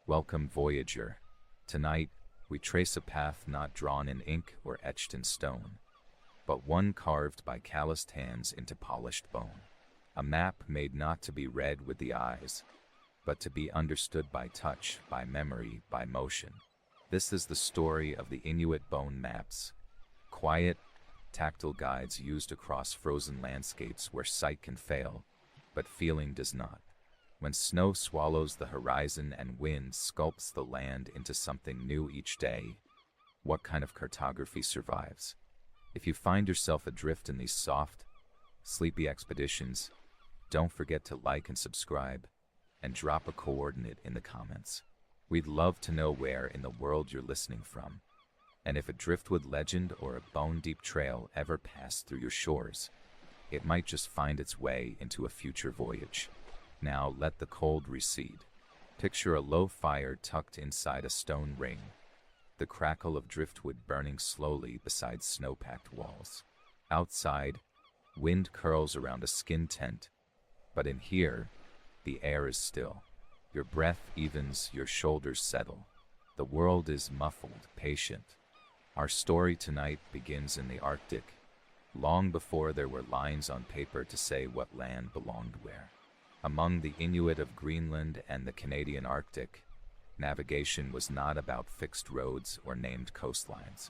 Welcome, Voyager. Tonight, we trace a path not drawn in ink or etched in stone, but one carved by calloused hands into polished bone. A map made not to be read with the eyes, but to be understood by touch, by memory, by motion. This is the story of the Inuit bone maps, quiet, tactile guides used across frozen landscapes where sight can fail, but feeling does not. When snow swallows the horizon and wind sculpts the land into something new each day, what kind of cartography survives? If you find yourself adrift in these soft, sleepy expeditions, don't forget to like and subscribe, and drop a coordinate in the comments. We'd love to know where in the world you're listening from, and if a driftwood legend or a bone-deep trail ever passed through your shores. It might just find its way into a future voyage. Now let the cold recede. Picture a low fire tucked inside a stone ring, the crackle of driftwood burning slowly beside snow-packed walls. Outside, wind curls around a skin tent, but in here, the air is still. Your breath evens, your shoulders settle. The world is muffled, patient. Our story tonight begins in the Arctic, long before there were lines on paper to say what land belonged where. Among the Inuit of Greenland and the Canadian Arctic, navigation was not about fixed roads or named coastlines.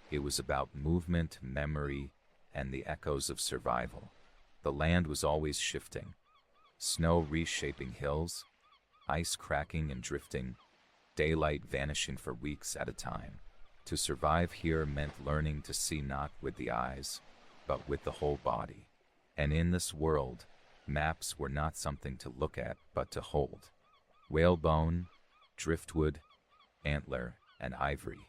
It was about movement, memory, and the echoes of survival. The land was always shifting, snow reshaping hills, ice cracking and drifting, daylight vanishing for weeks at a time. To survive here meant learning to see not with the eyes, but with the whole body. And in this world, maps were not something to look at, but to hold. Whalebone, driftwood, antler, and ivory.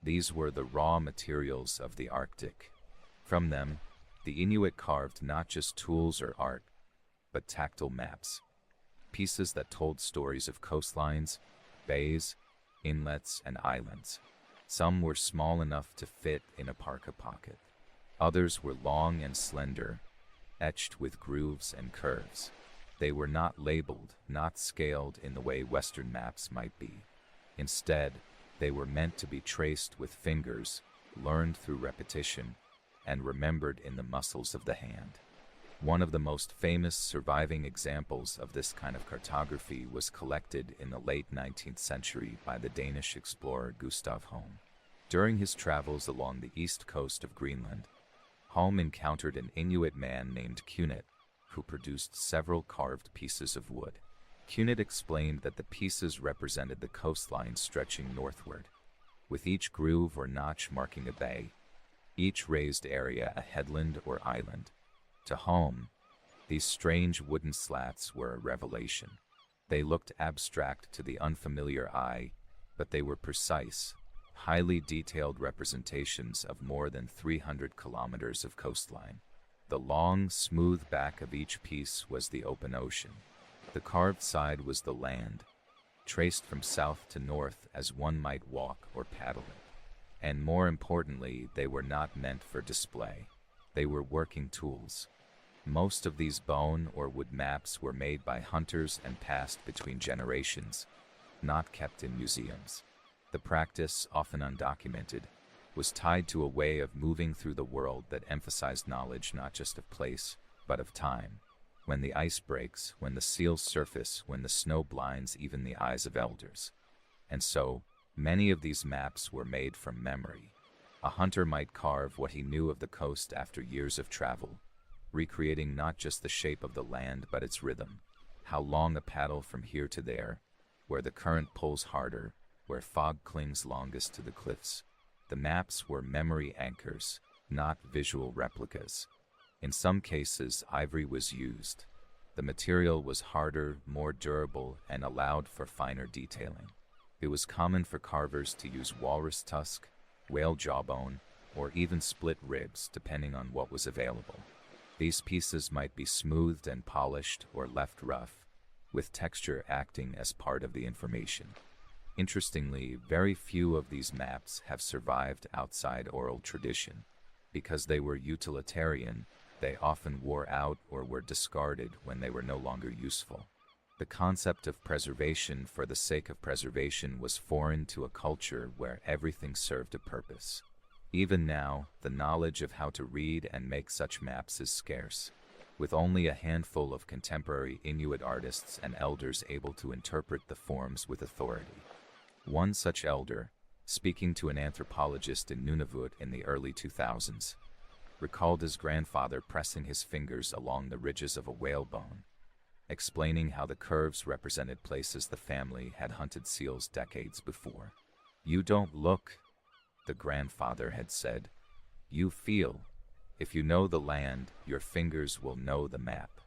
These were the raw materials of the Arctic. From them, the Inuit carved not just tools or art, but tactile maps. Pieces that told stories of coastlines, bays, inlets, and islands. Some were small enough to fit in a parka pocket. Others were long and slender, etched with grooves and curves. They were not labeled, not scaled in the way Western maps might be. Instead, they were meant to be traced with fingers, learned through repetition, and remembered in the muscles of the hand. One of the most famous surviving examples of this kind of cartography was collected in the late 19th century by the Danish explorer Gustav Holm. During his travels along the east coast of Greenland, Holm encountered an Inuit man named Cunit, who produced several carved pieces of wood. Cunit explained that the pieces represented the coastline stretching northward, with each groove or notch marking a bay, each raised area a headland or island. To Holm, these strange wooden slats were a revelation. They looked abstract to the unfamiliar eye, but they were precise, highly detailed representations of more than 300 kilometers of coastline. The long, smooth back of each piece was the open ocean. The carved side was the land, traced from south to north as one might walk or paddle it. And more importantly, they were not meant for display. They were working tools. Most of these bone or wood maps were made by hunters and passed between generations, not kept in museums. The practice, often undocumented, was tied to a way of moving through the world that emphasized knowledge not just of place, but of time. When the ice breaks, when the seals surface, when the snow blinds even the eyes of elders. And so, many of these maps were made from memory. A hunter might carve what he knew of the coast after years of travel, recreating not just the shape of the land but its rhythm. How long a paddle from here to there, where the current pulls harder, where fog clings longest to the cliffs. The maps were memory anchors, not visual replicas. In some cases, ivory was used. The material was harder, more durable, and allowed for finer detailing. It was common for carvers to use walrus tusk, whale jawbone, or even split ribs, depending on what was available. These pieces might be smoothed and polished or left rough, with texture acting as part of the information. Interestingly, very few of these maps have survived outside oral tradition. Because they were utilitarian, they often wore out or were discarded when they were no longer useful. The concept of preservation for the sake of preservation was foreign to a culture where everything served a purpose. Even now, the knowledge of how to read and make such maps is scarce, with only a handful of contemporary Inuit artists and elders able to interpret the forms with authority. One such elder, speaking to an anthropologist in Nunavut in the early 2000s, recalled his grandfather pressing his fingers along the ridges of a whalebone, explaining how the curves represented places the family had hunted seals decades before. "You don't look," the grandfather had said. "You feel. If you know the land, your fingers will know the map."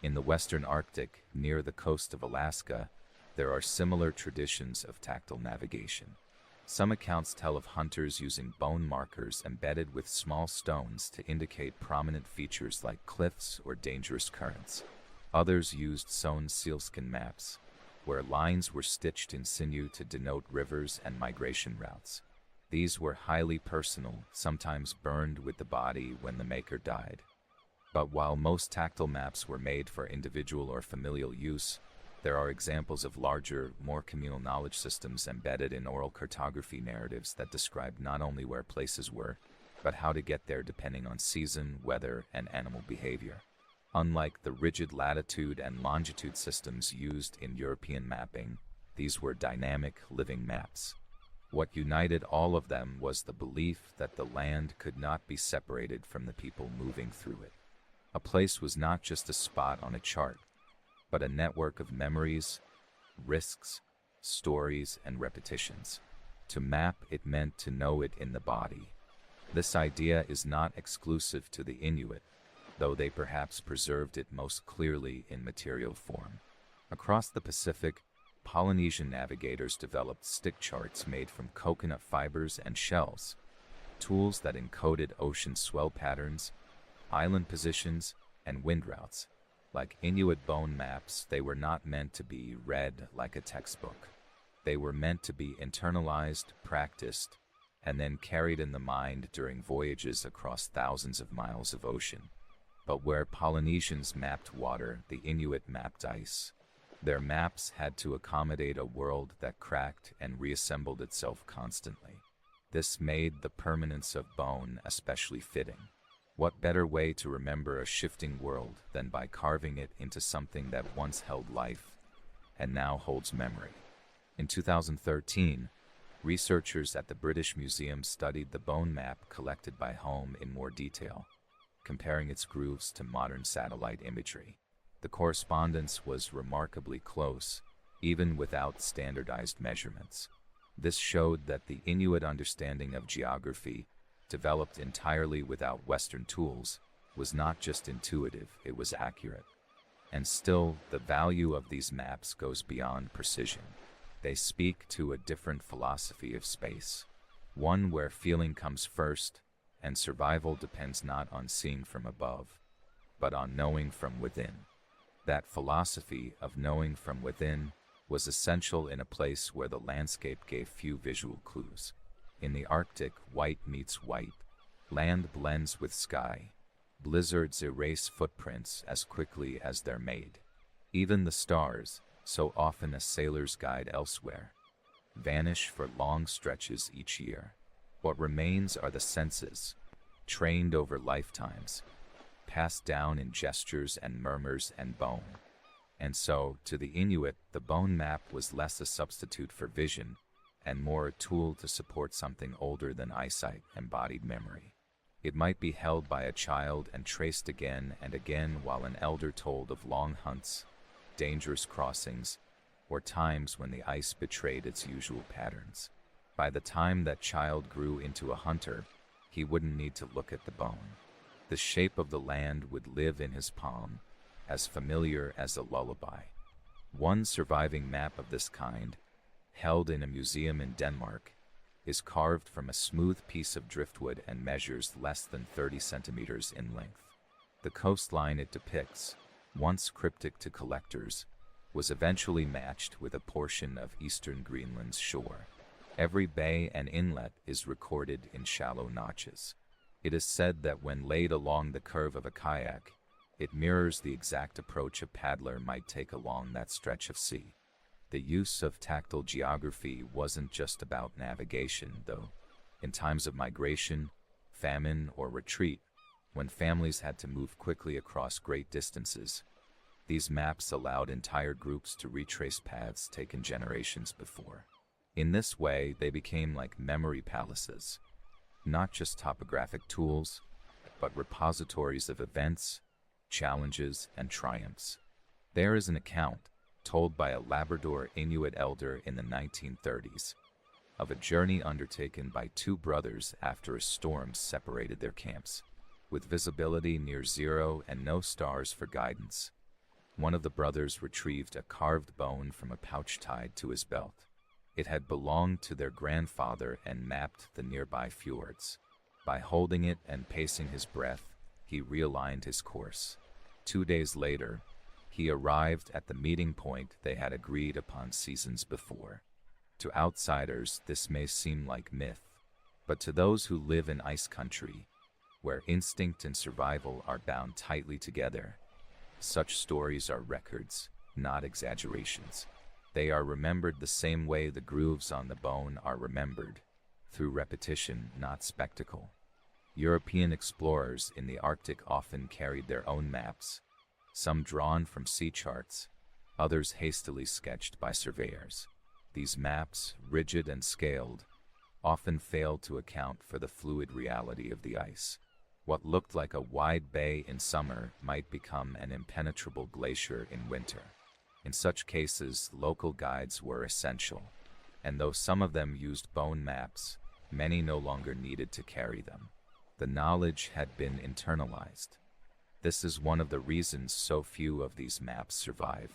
In the western Arctic, near the coast of Alaska, there are similar traditions of tactile navigation. Some accounts tell of hunters using bone markers embedded with small stones to indicate prominent features like cliffs or dangerous currents. Others used sewn sealskin maps, where lines were stitched in sinew to denote rivers and migration routes. These were highly personal, sometimes burned with the body when the maker died. But while most tactile maps were made for individual or familial use, there are examples of larger, more communal knowledge systems embedded in oral cartography narratives that describe not only where places were, but how to get there depending on season, weather, and animal behavior. Unlike the rigid latitude and longitude systems used in European mapping, these were dynamic, living maps. What united all of them was the belief that the land could not be separated from the people moving through it. A place was not just a spot on a chart, but a network of memories, risks, stories, and repetitions. To map it meant to know it in the body. This idea is not exclusive to the Inuit, though they perhaps preserved it most clearly in material form. Across the Pacific, Polynesian navigators developed stick charts made from coconut fibers and shells, tools that encoded ocean swell patterns, island positions, and wind routes. Like Inuit bone maps, they were not meant to be read like a textbook. They were meant to be internalized, practiced, and then carried in the mind during voyages across thousands of miles of ocean. But where Polynesians mapped water, the Inuit mapped ice. Their maps had to accommodate a world that cracked and reassembled itself constantly. This made the permanence of bone especially fitting. What better way to remember a shifting world than by carving it into something that once held life and now holds memory? In 2013, researchers at the British Museum studied the bone map collected by Home in more detail, comparing its grooves to modern satellite imagery. The correspondence was remarkably close, even without standardized measurements. This showed that the Inuit understanding of geography, developed entirely without Western tools, was not just intuitive, it was accurate. And still, the value of these maps goes beyond precision. They speak to a different philosophy of space, one where feeling comes first, and survival depends not on seeing from above, but on knowing from within. That philosophy of knowing from within was essential in a place where the landscape gave few visual clues. In the Arctic, white meets white. Land blends with sky. Blizzards erase footprints as quickly as they're made. Even the stars, so often a sailor's guide elsewhere, vanish for long stretches each year. What remains are the senses, trained over lifetimes, passed down in gestures and murmurs and bone. And so, to the Inuit, the bone map was less a substitute for vision and more a tool to support something older than eyesight, embodied memory. It might be held by a child and traced again and again while an elder told of long hunts, dangerous crossings, or times when the ice betrayed its usual patterns. By the time that child grew into a hunter, he wouldn't need to look at the bone. The shape of the land would live in his palm, as familiar as a lullaby. One surviving map of this kind, held in a museum in Denmark, is carved from a smooth piece of driftwood and measures less than 30 centimeters in length. The coastline it depicts, once cryptic to collectors, was eventually matched with a portion of eastern Greenland's shore. Every bay and inlet is recorded in shallow notches. It is said that when laid along the curve of a kayak, It mirrors the exact approach a paddler might take along that stretch of sea. The use of tactile geography wasn't just about navigation, though. In times of migration, famine, or retreat, when families had to move quickly across great distances, these maps allowed entire groups to retrace paths taken generations before. In this way, they became like memory palaces, not just topographic tools, but repositories of events, challenges, and triumphs. There is an account, told by a Labrador Inuit elder in the 1930s, of a journey undertaken by two brothers after a storm separated their camps. With visibility near zero and no stars for guidance, one of the brothers retrieved a carved bone from a pouch tied to his belt. It had belonged to their grandfather and mapped the nearby fjords. By holding it and pacing his breath, he realigned his course. 2 days later, he arrived at the meeting point they had agreed upon seasons before. To outsiders, this may seem like myth, but to those who live in ice country, where instinct and survival are bound tightly together, such stories are records, not exaggerations. They are remembered the same way the grooves on the bone are remembered, through repetition, not spectacle. European explorers in the Arctic often carried their own maps, some drawn from sea charts, others hastily sketched by surveyors. These maps, rigid and scaled, often failed to account for the fluid reality of the ice. What looked like a wide bay in summer might become an impenetrable glacier in winter. In such cases, local guides were essential, and though some of them used bone maps, many no longer needed to carry them. The knowledge had been internalized. This is one of the reasons so few of these maps survive.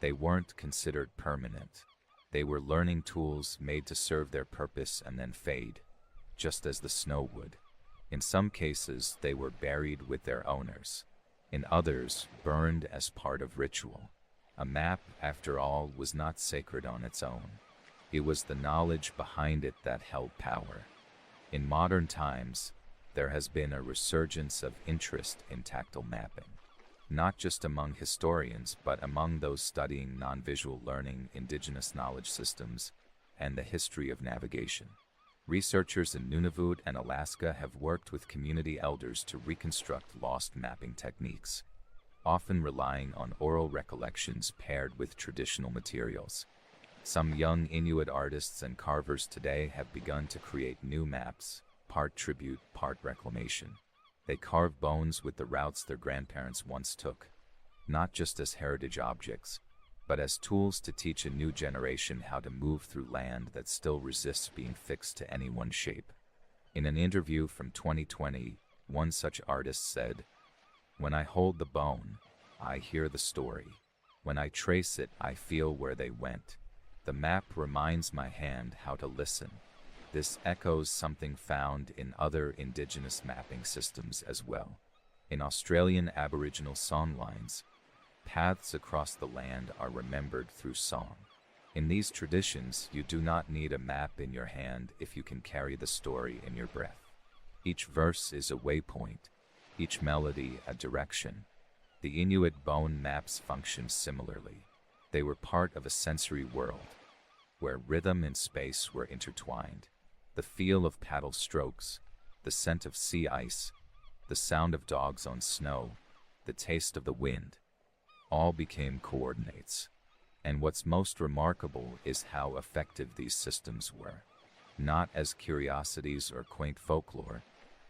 They weren't considered permanent. They were learning tools made to serve their purpose and then fade, just as the snow would. In some cases, they were buried with their owners. In others, burned as part of ritual. A map, after all, was not sacred on its own. It was the knowledge behind it that held power. In modern times, there has been a resurgence of interest in tactile mapping, not just among historians, but among those studying non-visual learning, indigenous knowledge systems, and the history of navigation. Researchers in Nunavut and Alaska have worked with community elders to reconstruct lost mapping techniques, often relying on oral recollections paired with traditional materials. Some young Inuit artists and carvers today have begun to create new maps, part tribute, part reclamation. They carve bones with the routes their grandparents once took, not just as heritage objects, but as tools to teach a new generation how to move through land that still resists being fixed to any one shape. In an interview from 2020, one such artist said, "When I hold the bone, I hear the story. When I trace it, I feel where they went. The map reminds my hand how to listen." This echoes something found in other indigenous mapping systems as well. In Australian Aboriginal songlines, paths across the land are remembered through song. In these traditions, you do not need a map in your hand if you can carry the story in your breath. Each verse is a waypoint, each melody a direction. The Inuit bone maps function similarly. They were part of a sensory world, where rhythm and space were intertwined. The feel of paddle strokes, the scent of sea ice, the sound of dogs on snow, the taste of the wind, all became coordinates. And what's most remarkable is how effective these systems were, not as curiosities or quaint folklore,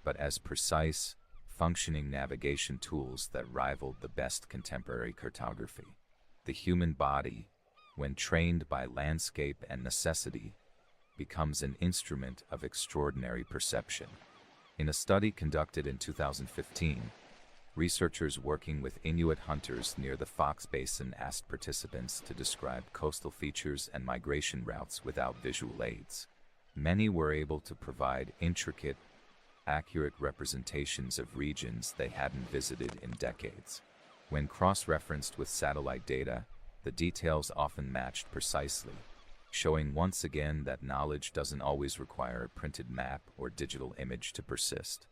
but as precise, functioning navigation tools that rivaled the best contemporary cartography. The human body, when trained by landscape and necessity, becomes an instrument of extraordinary perception. In a study conducted in 2015, researchers working with Inuit hunters near the Fox Basin asked participants to describe coastal features and migration routes without visual aids. Many were able to provide intricate, accurate representations of regions they hadn't visited in decades. When cross-referenced with satellite data, the details often matched precisely, showing once again that knowledge doesn't always require a printed map or digital image to persist.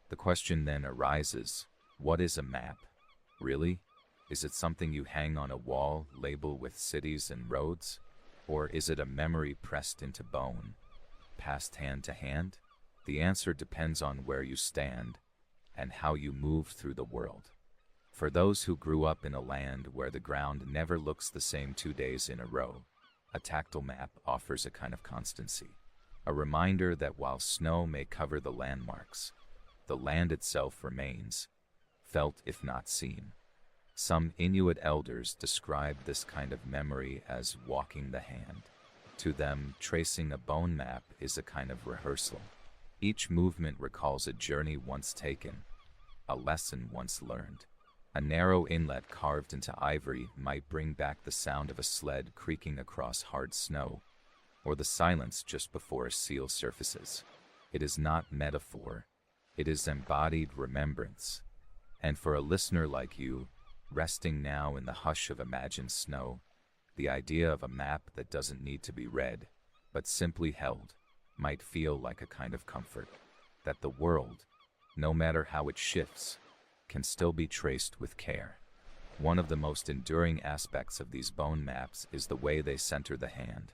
The question then arises, what is a map? Really? Is it something you hang on a wall, label with cities and roads? Or is it a memory pressed into bone, passed hand to hand? The answer depends on where you stand and how you move through the world. For those who grew up in a land where the ground never looks the same 2 days in a row, a tactile map offers a kind of constancy, a reminder that while snow may cover the landmarks, the land itself remains, felt if not seen. Some Inuit elders describe this kind of memory as walking the hand. To them, tracing a bone map is a kind of rehearsal. Each movement recalls a journey once taken, a lesson once learned. A narrow inlet carved into ivory might bring back the sound of a sled creaking across hard snow, or the silence just before a seal surfaces. It is not metaphor, it is embodied remembrance. And for a listener like you, resting now in the hush of imagined snow, the idea of a map that doesn't need to be read, but simply held, might feel like a kind of comfort. That the world, no matter how it shifts, can still be traced with care. One of the most enduring aspects of these bone maps is the way they center the hand,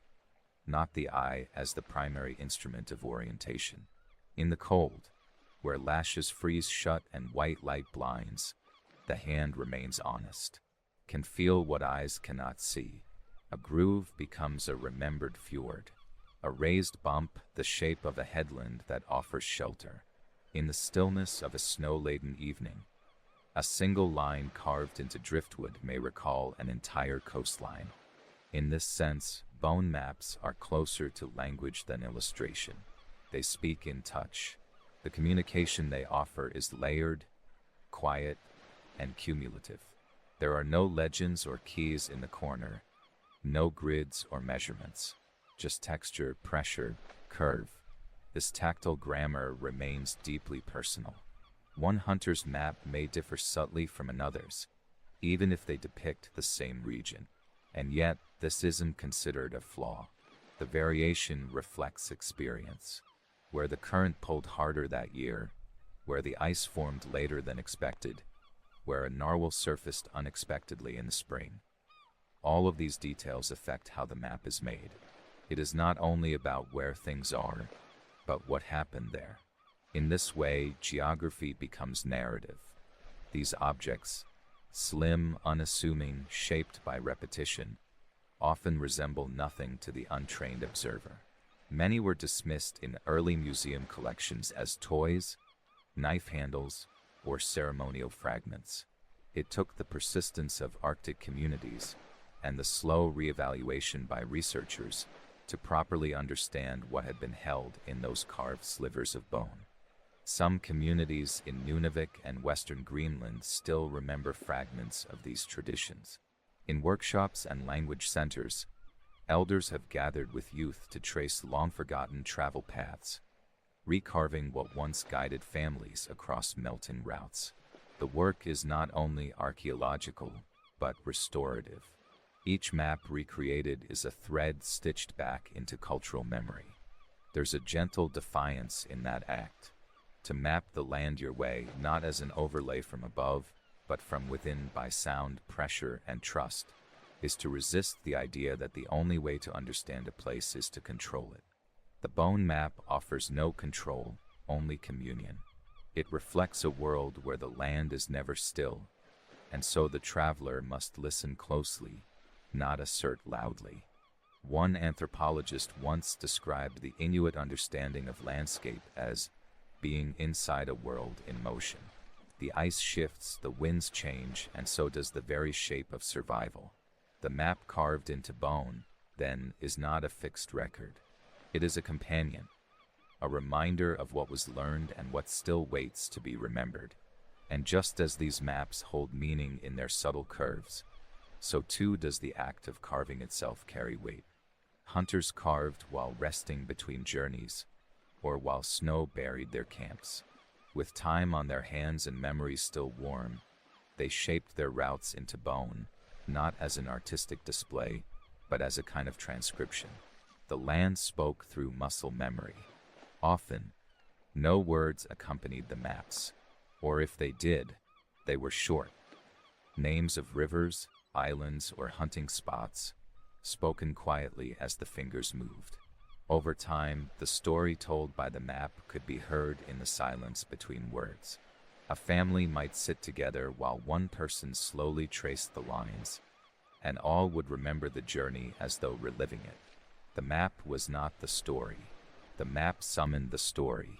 not the eye as the primary instrument of orientation. In the cold, where lashes freeze shut and white light blinds, the hand remains honest, can feel what eyes cannot see. A groove becomes a remembered fjord, a raised bump the shape of a headland that offers shelter. In the stillness of a snow-laden evening, a single line carved into driftwood may recall an entire coastline. In this sense, bone maps are closer to language than illustration. They speak in touch. The communication they offer is layered, quiet, and cumulative. There are no legends or keys in the corner, no grids or measurements, just texture, pressure, curve. This tactile grammar remains deeply personal. One hunter's map may differ subtly from another's, even if they depict the same region. And yet, this isn't considered a flaw. The variation reflects experience. Where the current pulled harder that year, where the ice formed later than expected, where a narwhal surfaced unexpectedly in the spring. All of these details affect how the map is made. It is not only about where things are, but what happened there. In this way, geography becomes narrative. These objects, slim, unassuming, shaped by repetition, often resemble nothing to the untrained observer. Many were dismissed in early museum collections as toys, knife handles, or ceremonial fragments. It took the persistence of Arctic communities and the slow reevaluation by researchers to properly understand what had been held in those carved slivers of bone. Some communities in Nunavik and Western Greenland still remember fragments of these traditions. In workshops and language centers, elders have gathered with youth to trace long-forgotten travel paths, recarving what once guided families across melting routes. The work is not only archaeological, but restorative. Each map recreated is a thread stitched back into cultural memory. There's a gentle defiance in that act. To map the land your way, not as an overlay from above, but from within by sound, pressure, and trust, is to resist the idea that the only way to understand a place is to control it. The bone map offers no control, only communion. It reflects a world where the land is never still, and so the traveler must listen closely, not assert loudly. One anthropologist once described the Inuit understanding of landscape as being inside a world in motion. The ice shifts, the winds change, and so does the very shape of survival. The map carved into bone, then, is not a fixed record. It is a companion, a reminder of what was learned and what still waits to be remembered. And just as these maps hold meaning in their subtle curves, so too does the act of carving itself carry weight. Hunters carved while resting between journeys, or while snow buried their camps. With time on their hands and memories still warm, they shaped their routes into bone, not as an artistic display, but as a kind of transcription. The land spoke through muscle memory. Often, no words accompanied the maps, or if they did, they were short, names of rivers, islands, or hunting spots, spoken quietly as the fingers moved. Over time, the story told by the map could be heard in the silence between words. A family might sit together while one person slowly traced the lines, and all would remember the journey as though reliving it. The map was not the story. The map summoned the story.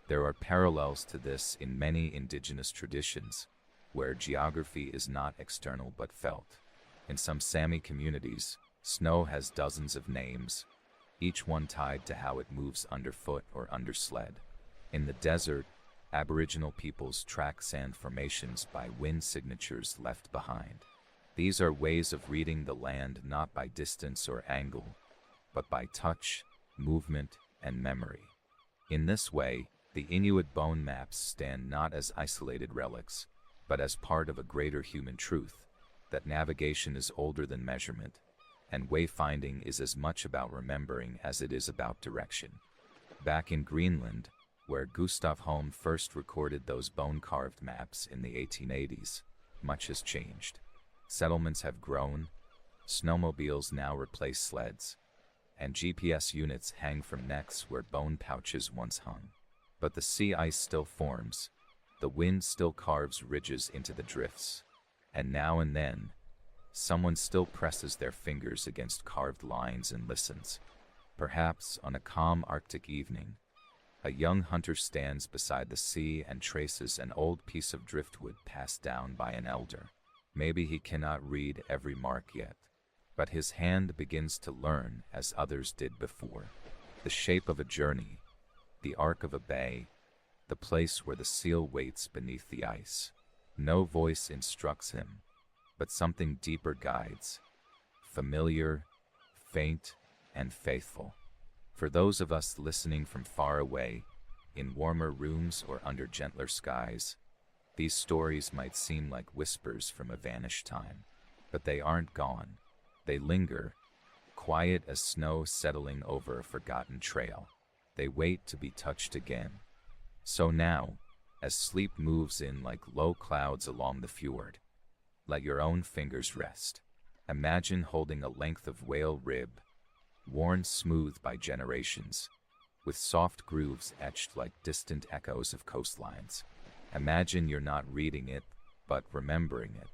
There are parallels to this in many indigenous traditions, where geography is not external but felt. In some Sami communities, snow has dozens of names, each one tied to how it moves underfoot or under sled. In the desert, Aboriginal peoples track sand formations by wind signatures left behind. These are ways of reading the land not by distance or angle, but by touch, movement, and memory. In this way, the Inuit bone maps stand not as isolated relics, but as part of a greater human truth, that navigation is older than measurement, and wayfinding is as much about remembering as it is about direction. Back in Greenland, where Gustav Holm first recorded those bone-carved maps in the 1880s, much has changed. Settlements have grown, snowmobiles now replace sleds, and GPS units hang from necks where bone pouches once hung. But the sea ice still forms, the wind still carves ridges into the drifts, and now and then, someone still presses their fingers against carved lines and listens. Perhaps on a calm Arctic evening, a young hunter stands beside the sea and traces an old piece of driftwood passed down by an elder. Maybe he cannot read every mark yet, but his hand begins to learn as others did before. The shape of a journey, the arc of a bay, the place where the seal waits beneath the ice. No voice instructs him, but something deeper guides, familiar, faint, and faithful. For those of us listening from far away, in warmer rooms or under gentler skies, these stories might seem like whispers from a vanished time. But they aren't gone. They linger, quiet as snow settling over a forgotten trail. They wait to be touched again. So now, as sleep moves in like low clouds along the fjord, let your own fingers rest. Imagine holding a length of whale rib, worn smooth by generations, with soft grooves etched like distant echoes of coastlines. Imagine you're not reading it, but remembering it,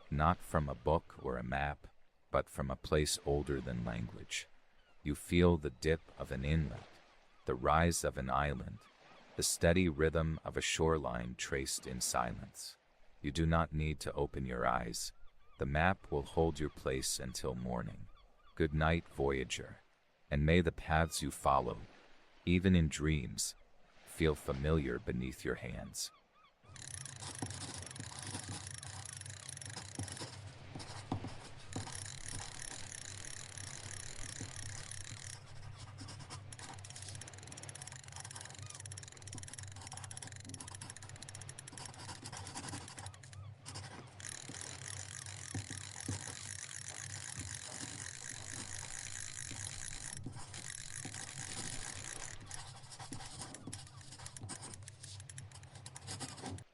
not from a book or a map, but from a place older than language. You feel the dip of an inlet, the rise of an island, the steady rhythm of a shoreline traced in silence. You do not need to open your eyes. The map will hold your place until morning. Good night, voyager, and may the paths you follow, even in dreams, feel familiar beneath your hands.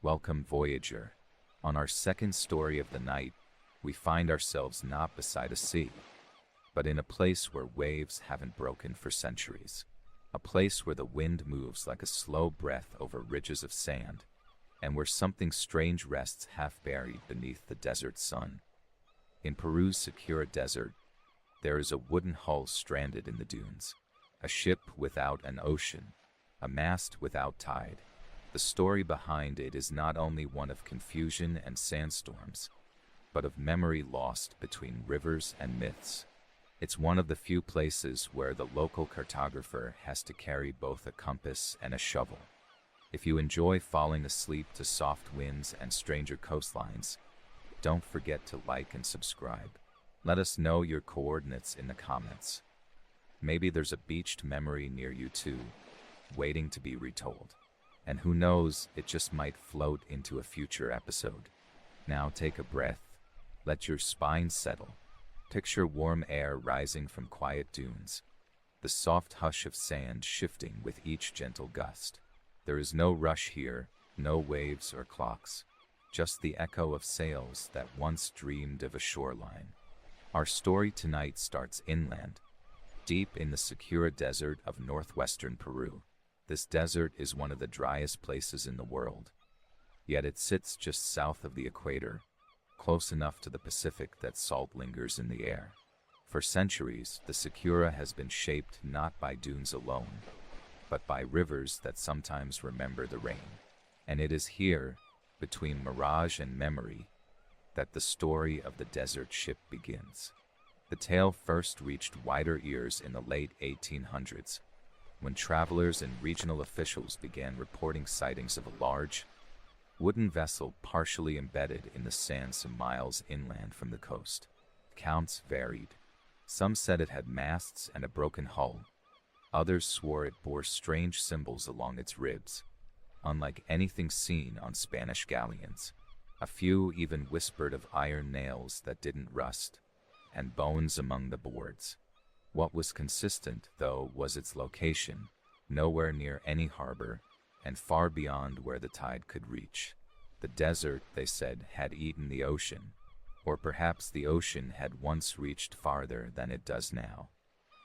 Welcome, voyager. On our second story of the night, we find ourselves not beside a sea, but in a place where waves haven't broken for centuries. A place where the wind moves like a slow breath over ridges of sand, and where something strange rests half buried beneath the desert sun. In Peru's Sakura Desert, there is a wooden hull stranded in the dunes, a ship without an ocean, a mast without tide. The story behind it is not only one of confusion and sandstorms, but of memory lost between rivers and myths. It's one of the few places where the local cartographer has to carry both a compass and a shovel. If you enjoy falling asleep to soft winds and stranger coastlines, don't forget to like and subscribe. Let us know your coordinates in the comments. Maybe there's a beached memory near you too, waiting to be retold. And who knows, it just might float into a future episode. Now take a breath, let your spine settle. Picture warm air rising from quiet dunes, the soft hush of sand shifting with each gentle gust. There is no rush here, no waves or clocks, just the echo of sails that once dreamed of a shoreline. Our story tonight starts inland, deep in the Secura Desert of northwestern Peru. This desert is one of the driest places in the world, yet it sits just south of the equator, close enough to the Pacific that salt lingers in the air. For centuries, the Secura has been shaped not by dunes alone, but by rivers that sometimes remember the rain. And it is here, between mirage and memory, that the story of the desert ship begins. The tale first reached wider ears in the late 1800s, when travelers and regional officials began reporting sightings of a large, wooden vessel partially embedded in the sand some miles inland from the coast. Accounts varied. Some said it had masts and a broken hull. Others swore it bore strange symbols along its ribs, unlike anything seen on Spanish galleons. A few even whispered of iron nails that didn't rust, and bones among the boards. What was consistent, though, was its location, nowhere near any harbor, and far beyond where the tide could reach. The desert, they said, had eaten the ocean, or perhaps the ocean had once reached farther than it does now.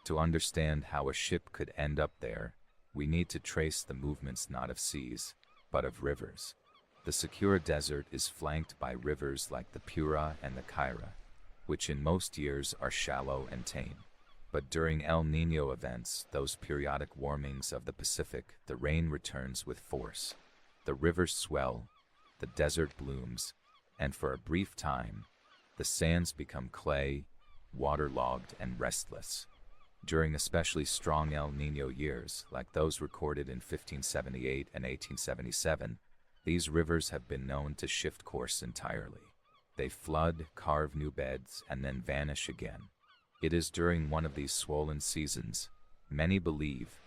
To understand how a ship could end up there, we need to trace the movements not of seas, but of rivers. The Secura Desert is flanked by rivers like the Pura and the Caira, which in most years are shallow and tame. But during El Niño events, those periodic warmings of the Pacific, the rain returns with force. The rivers swell, the desert blooms, and for a brief time, the sands become clay, waterlogged, and restless. During especially strong El Niño years, like those recorded in 1578 and 1877, these rivers have been known to shift course entirely. They flood, carve new beds, and then vanish again. It is during one of these swollen seasons, many believe,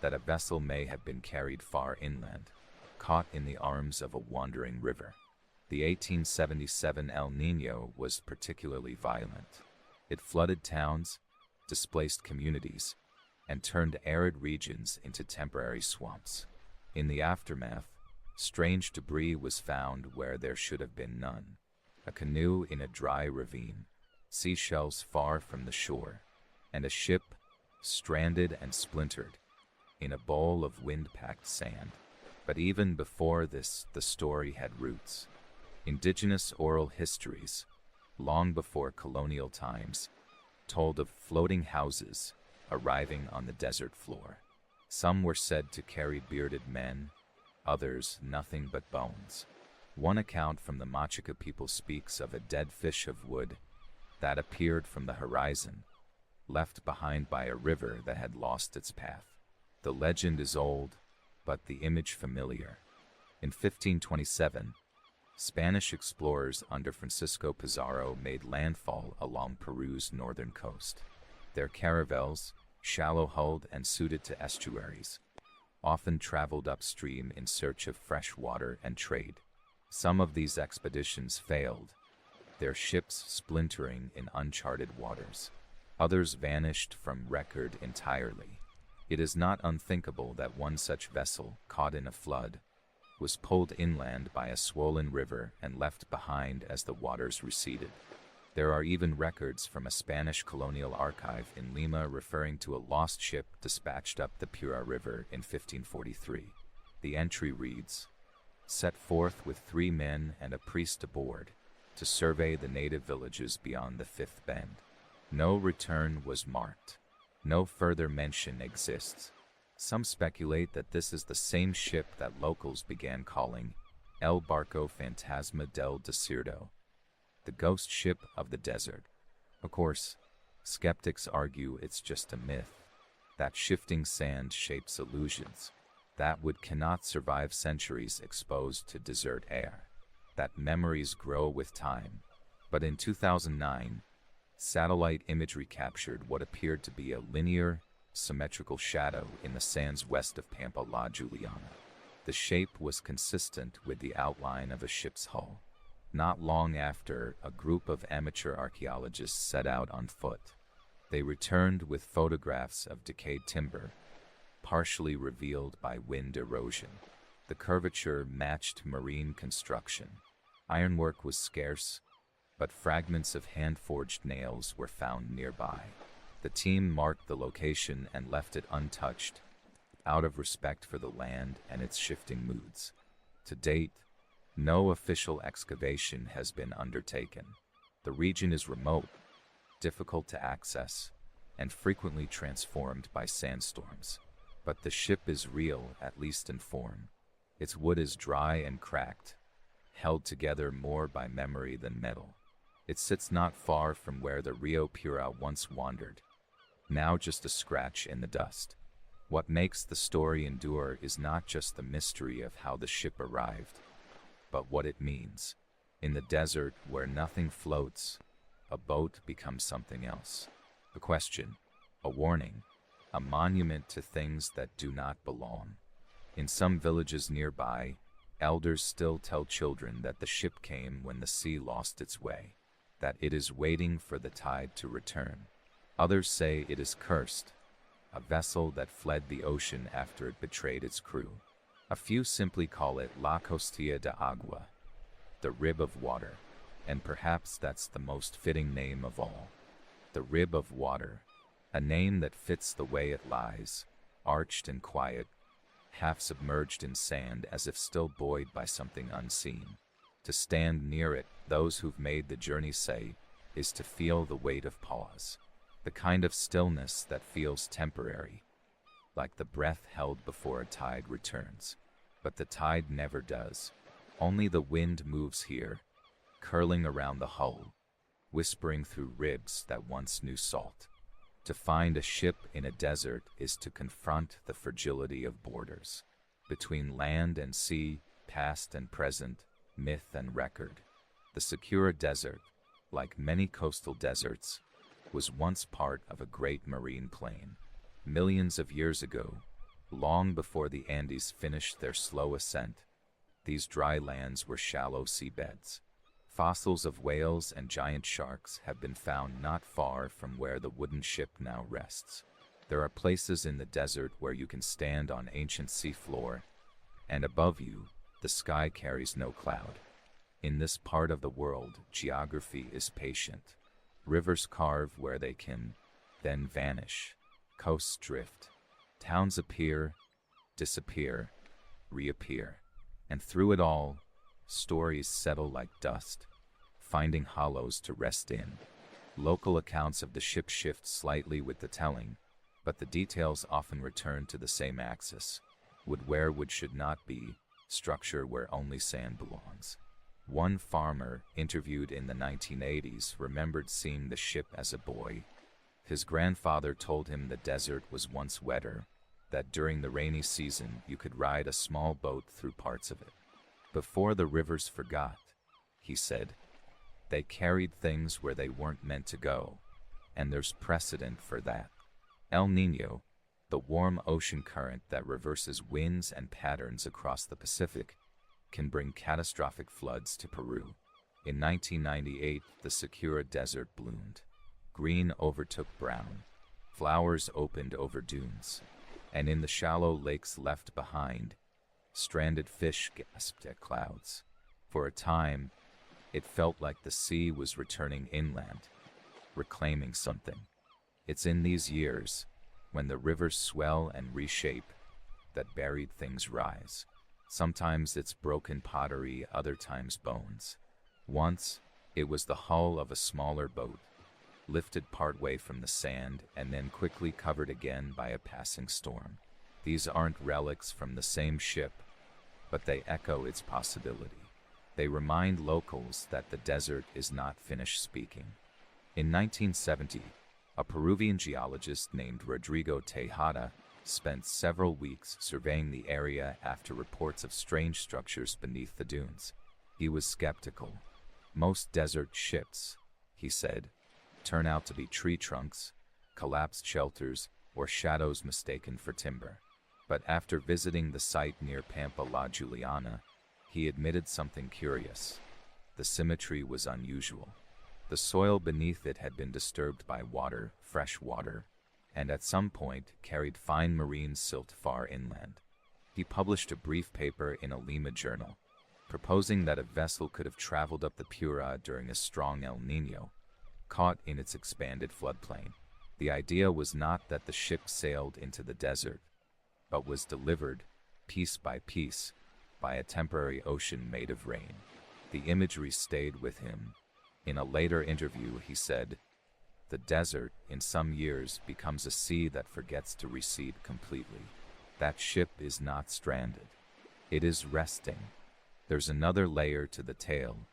that a vessel may have been carried far inland, caught in the arms of a wandering river. The 1877 El Niño was particularly violent. It flooded towns, displaced communities, and turned arid regions into temporary swamps. In the aftermath, strange debris was found where there should have been none. A canoe in a dry ravine, seashells far from the shore, and a ship, stranded and splintered, in a bowl of wind-packed sand. But even before this, the story had roots. Indigenous oral histories, long before colonial times, told of floating houses arriving on the desert floor. Some were said to carry bearded men, others nothing but bones. One account from the Machica people speaks of a dead fish of wood that appeared from the horizon, left behind by a river that had lost its path. The legend is old, but the image familiar. In 1527, Spanish explorers under Francisco Pizarro made landfall along Peru's northern coast. Their caravels, shallow-hulled and suited to estuaries, often traveled upstream in search of fresh water and trade. Some of these expeditions failed, their ships splintering in uncharted waters. Others vanished from record entirely. It is not unthinkable that one such vessel, caught in a flood, was pulled inland by a swollen river and left behind as the waters receded. There are even records from a Spanish colonial archive in Lima referring to a lost ship dispatched up the Pura River in 1543. The entry reads, "Set forth with 3 men and a priest aboard, to survey the native villages beyond the Fifth Bend." No return was marked. No further mention exists. Some speculate that this is the same ship that locals began calling El Barco Fantasma del Desierto, the ghost ship of the desert. Of course, skeptics argue it's just a myth, that shifting sand shapes illusions, that wood cannot survive centuries exposed to desert air, that memories grow with time. But in 2009, satellite imagery captured what appeared to be a linear, symmetrical shadow in the sands west of Pampa La Juliana. The shape was consistent with the outline of a ship's hull. Not long after, a group of amateur archaeologists set out on foot. They returned with photographs of decayed timber, partially revealed by wind erosion. The curvature matched marine construction, Ironwork was scarce, but fragments of hand-forged nails were found nearby. The team marked the location and left it untouched, out of respect for the land and its shifting moods. To date, no official excavation has been undertaken. The region is remote, difficult to access, and frequently transformed by sandstorms. But the ship is real, at least in form. Its wood is dry and cracked, held together more by memory than metal. It sits not far from where the Rio Pura once wandered, now just a scratch in the dust. What makes the story endure is not just the mystery of how the ship arrived, but what it means. In the desert where nothing floats, a boat becomes something else. A question, a warning, a monument to things that do not belong. In some villages nearby, elders still tell children that the ship came when the sea lost its way, that it is waiting for the tide to return. Others say it is cursed, a vessel that fled the ocean after it betrayed its crew. A few simply call it La Costilla de Agua, the rib of water, and perhaps that's the most fitting name of all. The rib of water, a name that fits the way it lies, arched and quiet, half submerged in sand as if still buoyed by something unseen. To stand near it, those who've made the journey say, is to feel the weight of pause, the kind of stillness that feels temporary, like the breath held before a tide returns. But the tide never does. Only the wind moves here, curling around the hull, whispering through ribs that once knew salt. To find a ship in a desert is to confront the fragility of borders. Between land and sea, past and present, myth and record. The Secura Desert, like many coastal deserts, was once part of a great marine plain. Millions of years ago, long before the Andes finished their slow ascent, these dry lands were shallow seabeds. Fossils of whales and giant sharks have been found not far from where the wooden ship now rests. There are places in the desert where you can stand on ancient seafloor, and above you, the sky carries no cloud. In this part of the world, geography is patient. Rivers carve where they can, then vanish. Coasts drift. Towns appear, disappear, reappear. And through it all, stories settle like dust, finding hollows to rest in. Local accounts of the ship shift slightly with the telling, but the details often return to the same axis. Wood where wood should not be, structure where only sand belongs. One farmer, interviewed in the 1980s, remembered seeing the ship as a boy. His grandfather told him the desert was once wetter, that during the rainy season you could ride a small boat through parts of it. Before the rivers forgot, he said, they carried things where they weren't meant to go, and there's precedent for that. El Niño, the warm ocean current that reverses winds and patterns across the Pacific, can bring catastrophic floods to Peru. In 1998, the Secura Desert bloomed. Green overtook brown. Flowers opened over dunes. And in the shallow lakes left behind, stranded fish gasped at clouds. For a time, it felt like the sea was returning inland, reclaiming something. It's in these years, when the rivers swell and reshape, that buried things rise. Sometimes it's broken pottery, other times bones. Once, it was the hull of a smaller boat, lifted partway from the sand and then quickly covered again by a passing storm. These aren't relics from the same ship, but they echo its possibility. They remind locals that the desert is not finished speaking. In 1970, a Peruvian geologist named Rodrigo Tejada spent several weeks surveying the area after reports of strange structures beneath the dunes. He was skeptical. Most desert ships, he said, turn out to be tree trunks, collapsed shelters, or shadows mistaken for timber. But after visiting the site near Pampa La Juliana, he admitted something curious. The symmetry was unusual. The soil beneath it had been disturbed by water, fresh water, and at some point carried fine marine silt far inland. He published a brief paper in a Lima journal, proposing that a vessel could have traveled up the Pura during a strong El Niño, caught in its expanded floodplain. The idea was not that the ship sailed into the desert, but was delivered, piece by piece, by a temporary ocean made of rain. The imagery stayed with him. In a later interview, he said, "The desert, in some years, becomes a sea that forgets to recede completely. That ship is not stranded. It is resting." There's another layer to the tale,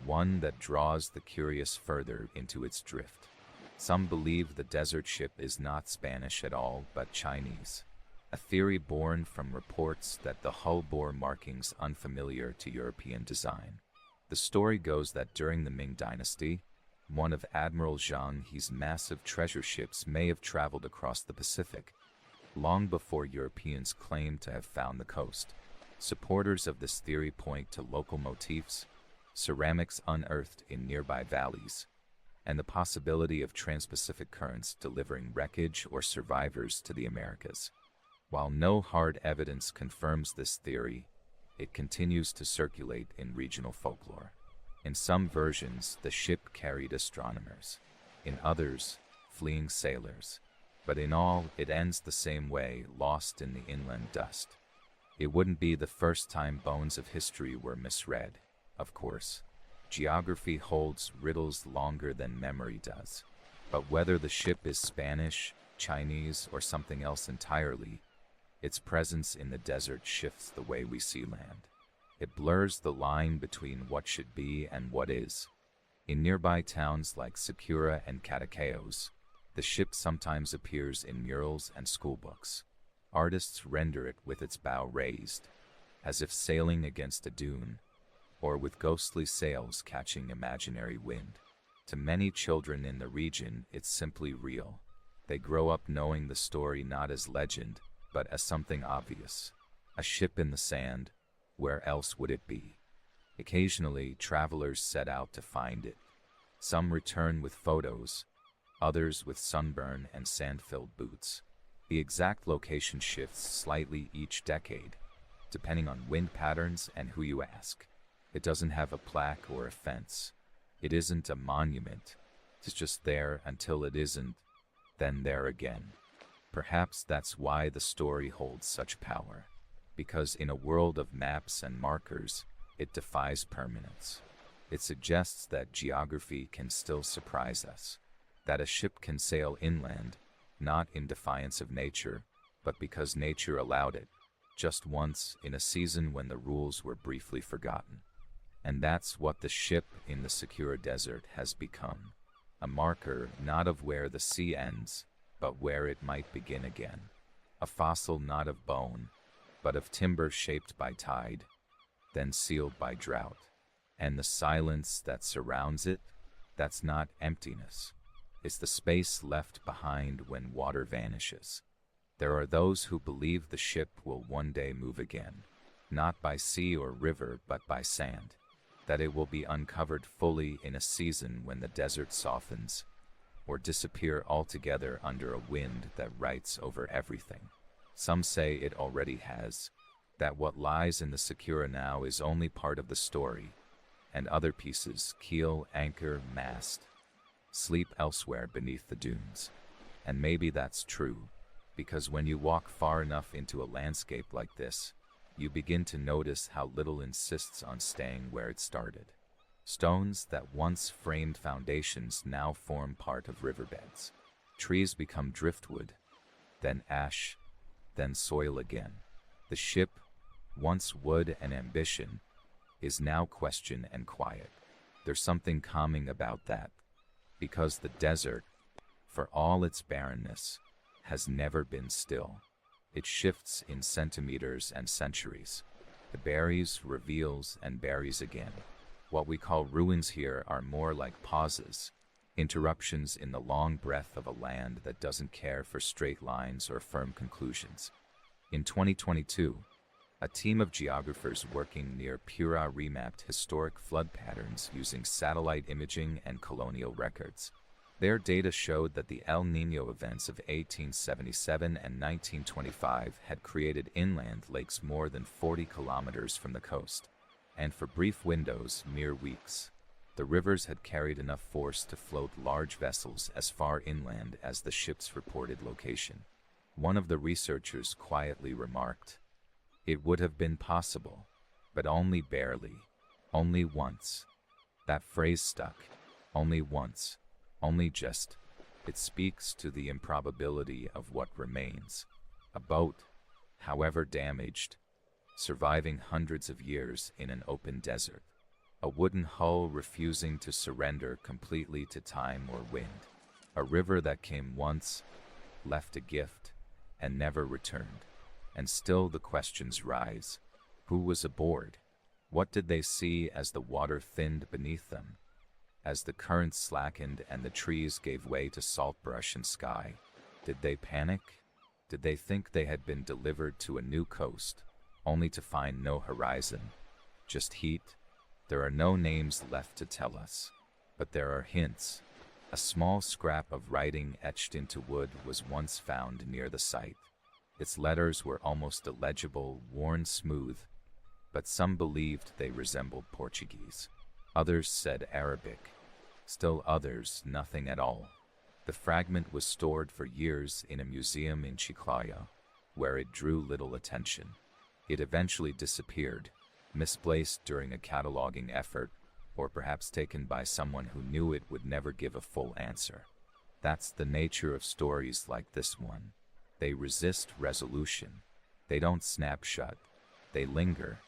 one that draws the curious further into its drift. Some believe the desert ship is not Spanish at all, but Chinese, a theory born from reports that the hull bore markings unfamiliar to European design. The story goes that during the Ming Dynasty, one of Admiral Zhang He's massive treasure ships may have traveled across the Pacific, long before Europeans claimed to have found the coast. Supporters of this theory point to local motifs, ceramics unearthed in nearby valleys, and the possibility of trans-Pacific currents delivering wreckage or survivors to the Americas. While no hard evidence confirms this theory, it continues to circulate in regional folklore. In some versions, the ship carried astronomers. In others, fleeing sailors. But in all, it ends the same way, lost in the inland dust. It wouldn't be the first time bones of history were misread, of course. Geography holds riddles longer than memory does. But whether the ship is Spanish, Chinese, or something else entirely, its presence in the desert shifts the way we see land. It blurs the line between what should be and what is. In nearby towns like Sakura and Catacaos, the ship sometimes appears in murals and schoolbooks. Artists render it with its bow raised, as if sailing against a dune, or with ghostly sails catching imaginary wind. To many children in the region, it's simply real. They grow up knowing the story not as legend, but as something obvious. A ship in the sand, where else would it be? Occasionally, travelers set out to find it. Some return with photos, others with sunburn and sand-filled boots. The exact location shifts slightly each decade, depending on wind patterns and who you ask. It doesn't have a plaque or a fence. It isn't a monument. It's just there until it isn't, then there again. Perhaps that's why the story holds such power, because in a world of maps and markers, it defies permanence. It suggests that geography can still surprise us, that a ship can sail inland, not in defiance of nature, but because nature allowed it, just once in a season when the rules were briefly forgotten. And that's what the ship in the Sakura Desert has become, a marker not of where the sea ends, but where it might begin again. A fossil not of bone, but of timber shaped by tide, then sealed by drought. And the silence that surrounds it, that's not emptiness. It's the space left behind when water vanishes. There are those who believe the ship will one day move again, not by sea or river, but by sand, that it will be uncovered fully in a season when the desert softens, or disappear altogether under a wind that writes over everything. Some say it already has, that what lies in the Sakura now is only part of the story, and other pieces, keel, anchor, mast, sleep elsewhere beneath the dunes. And maybe that's true, because when you walk far enough into a landscape like this, you begin to notice how little insists on staying where it started. Stones that once framed foundations now form part of riverbeds. Trees become driftwood, then ash, then soil again. The ship, once wood and ambition, is now question and quiet. There's something calming about that, because the desert, for all its barrenness, has never been still. It shifts in centimeters and centuries. It buries, reveals, and buries again. What we call ruins here are more like pauses, interruptions in the long breath of a land that doesn't care for straight lines or firm conclusions. In 2022, a team of geographers working near Pura remapped historic flood patterns using satellite imaging and colonial records. Their data showed that the El Niño events of 1877 and 1925 had created inland lakes more than 40 kilometers from the coast. and for brief windows, mere weeks. The rivers had carried enough force to float large vessels as far inland as the ship's reported location. One of the researchers quietly remarked, "It would have been possible, but only barely, only once." That phrase stuck. Only once, only just. It speaks to the improbability of what remains. A boat, however damaged, surviving hundreds of years in an open desert. A wooden hull refusing to surrender completely to time or wind. A river that came once, left a gift, and never returned. And still the questions rise. Who was aboard? What did they see as the water thinned beneath them? As the currents slackened and the trees gave way to saltbrush and sky? Did they panic? Did they think they had been delivered to a new coast, only to find no horizon, just heat? There are no names left to tell us, but there are hints. A small scrap of writing etched into wood was once found near the site. Its letters were almost illegible, worn smooth, but some believed they resembled Portuguese. Others said Arabic. Still others, nothing at all. The fragment was stored for years in a museum in Chiclayo, where it drew little attention. It eventually disappeared, misplaced during a cataloging effort, or perhaps taken by someone who knew it would never give a full answer. That's the nature of stories like this one. They resist resolution. They don't snap shut. They linger.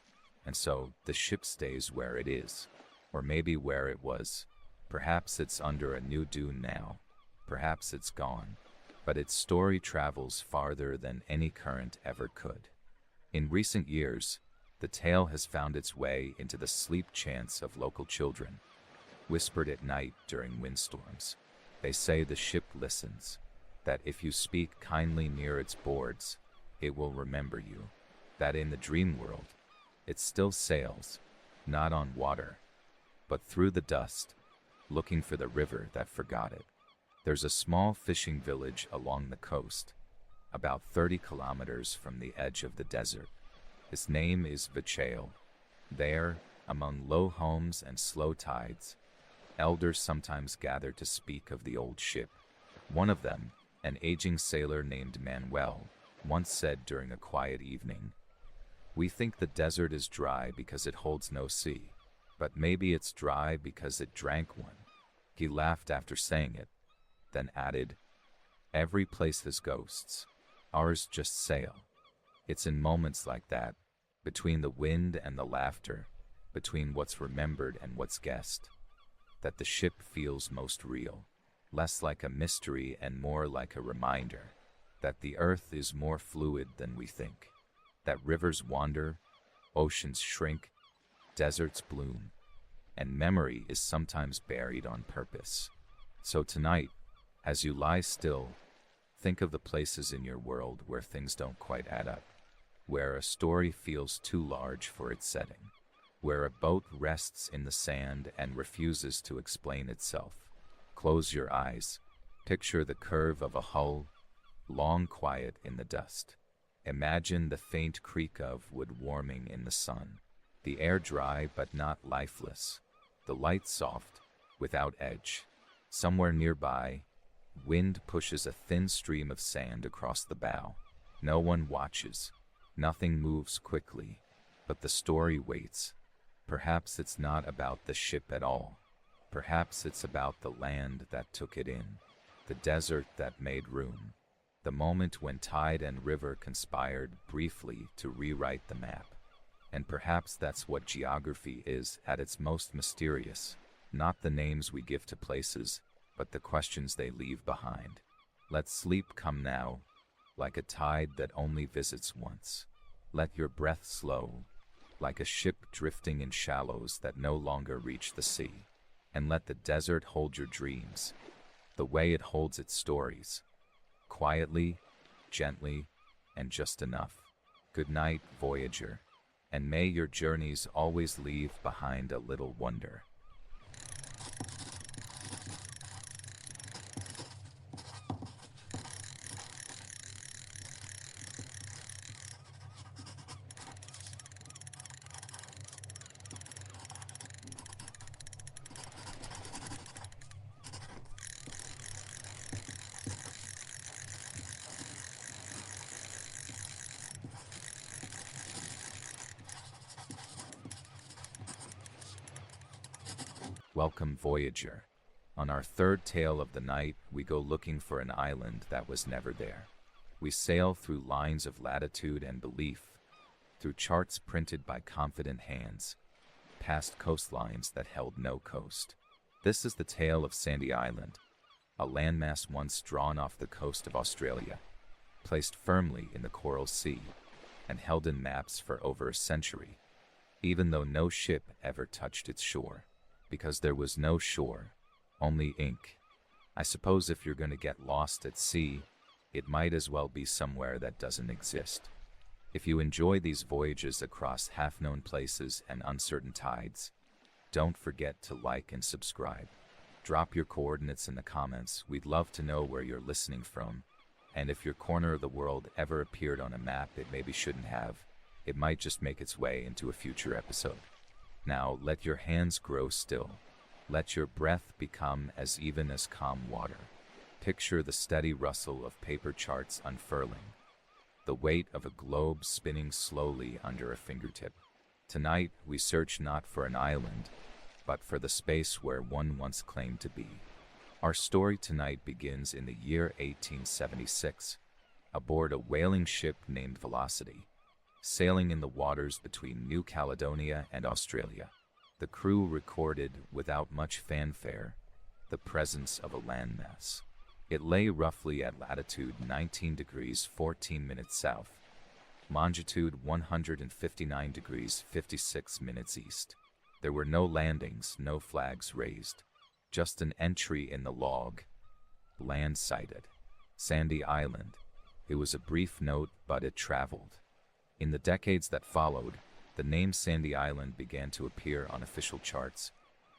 And so the ship stays where it is, or maybe where it was. Perhaps it's under a new dune now. Perhaps it's gone. But its story travels farther than any current ever could. In recent years, the tale has found its way into the sleep chants of local children, whispered at night during windstorms. They say the ship listens, that if you speak kindly near its boards, it will remember you, that in the dream world, it still sails, not on water, but through the dust, looking for the river that forgot it. There's a small fishing village along the coast, about 30 kilometers from the edge of the desert. Its name is Volcano. There, among low homes and slow tides, elders sometimes gather to speak of the old ship. One of them, an aging sailor named Manuel, once said during a quiet evening, "We think the desert is dry because it holds no sea, but maybe it's dry because it drank one." He laughed after saying it, then added, "Every place has ghosts. Ours just sail." It's in moments like that, between the wind and the laughter, between what's remembered and what's guessed, that the ship feels most real. Less like a mystery and more like a reminder that the earth is more fluid than we think, that rivers wander, oceans shrink, deserts bloom, and memory is sometimes buried on purpose. So tonight, as you lie still, think of the places in your world where things don't quite add up, where a story feels too large for its setting, where a boat rests in the sand and refuses to explain itself. Close your eyes. Picture the curve of a hull, long quiet in the dust. Imagine the faint creak of wood warming in the sun. The air dry but not lifeless. The light soft, without edge. Somewhere nearby, wind pushes a thin stream of sand across the bow. No one watches. Nothing moves quickly. But the story waits. Perhaps it's not about the ship at all. Perhaps it's about the land that took it in, the desert that made room, the moment when tide and river conspired briefly to rewrite the map. And perhaps that's what geography is at its most mysterious, not the names we give to places, but the questions they leave behind. Let sleep come now, like a tide that only visits once. Let your breath slow, like a ship drifting in shallows that no longer reach the sea. And let the desert hold your dreams, the way it holds its stories, quietly, gently, and just enough. Good night, Voyager, and may your journeys always leave behind a little wonder. Welcome, Voyager. On our third tale of the night, we go looking for an island that was never there. We sail through lines of latitude and belief, through charts printed by confident hands, past coastlines that held no coast. This is the tale of Sandy Island, a landmass once drawn off the coast of Australia, placed firmly in the Coral Sea, and held in maps for over a century, even though no ship ever touched its shore. Because there was no shore, only ink. I suppose if you're going to get lost at sea, it might as well be somewhere that doesn't exist. If you enjoy these voyages across half-known places and uncertain tides, don't forget to like and subscribe. Drop your coordinates in the comments. We'd love to know where you're listening from. And if your corner of the world ever appeared on a map it maybe shouldn't have, it might just make its way into a future episode. Now let your hands grow still. Let your breath become as even as calm water. Picture the steady rustle of paper charts unfurling, the weight of a globe spinning slowly under a fingertip. Tonight, we search not for an island, but for the space where one once claimed to be. Our story tonight begins in the year 1876, aboard a whaling ship named Velocity, sailing in the waters between New Caledonia and Australia. The crew recorded, without much fanfare, the presence of a landmass. It lay roughly at latitude 19 degrees 14 minutes south, longitude 159 degrees 56 minutes east. There were no landings, no flags raised, just an entry in the log. Land sighted. Sandy Island. It was a brief note, but it traveled. In the decades that followed, the name Sandy Island began to appear on official charts,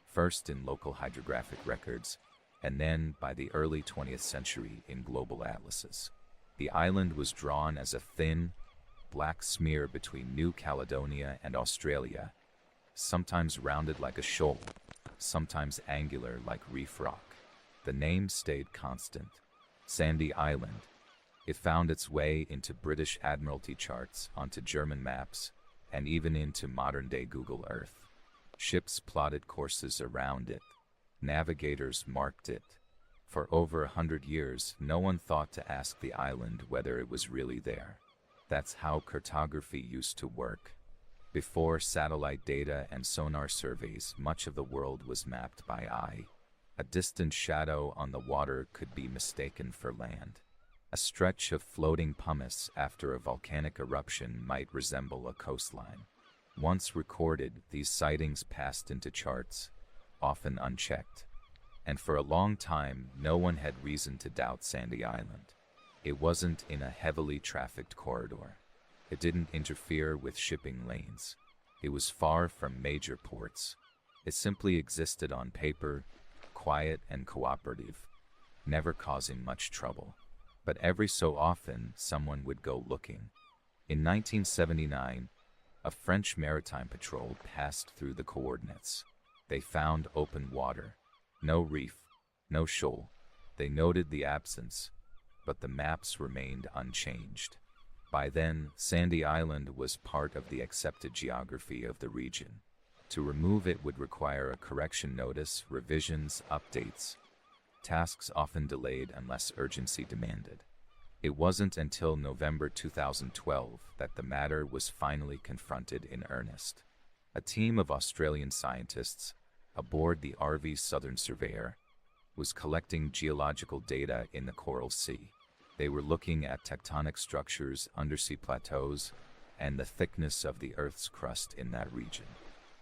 first in local hydrographic records, and then, by the early 20th century, in global atlases. The island was drawn as a thin, black smear between New Caledonia and Australia, sometimes rounded like a shoal, sometimes angular like reef rock. The name stayed constant. Sandy Island. It found its way into British Admiralty charts, onto German maps, and even into modern-day Google Earth. Ships plotted courses around it. Navigators marked it. For over 100 years, no one thought to ask the island whether it was really there. That's how cartography used to work. Before satellite data and sonar surveys, much of the world was mapped by eye. A distant shadow on the water could be mistaken for land. A stretch of floating pumice after a volcanic eruption might resemble a coastline. Once recorded, these sightings passed into charts, often unchecked. And for a long time, no one had reason to doubt Sandy Island. It wasn't in a heavily trafficked corridor. It didn't interfere with shipping lanes. It was far from major ports. It simply existed on paper, quiet and cooperative, never causing much trouble. But every so often, someone would go looking. In 1979, a French maritime patrol passed through the coordinates. They found open water, no reef, no shoal. They noted the absence, but the maps remained unchanged. By then, Sandy Island was part of the accepted geography of the region. To remove it would require a correction notice, revisions, updates. Tasks often delayed unless urgency demanded. It wasn't until November 2012 that the matter was finally confronted in earnest. A team of Australian scientists, aboard the RV Southern Surveyor, was collecting geological data in the Coral Sea. They were looking at tectonic structures, undersea plateaus, and the thickness of the Earth's crust in that region.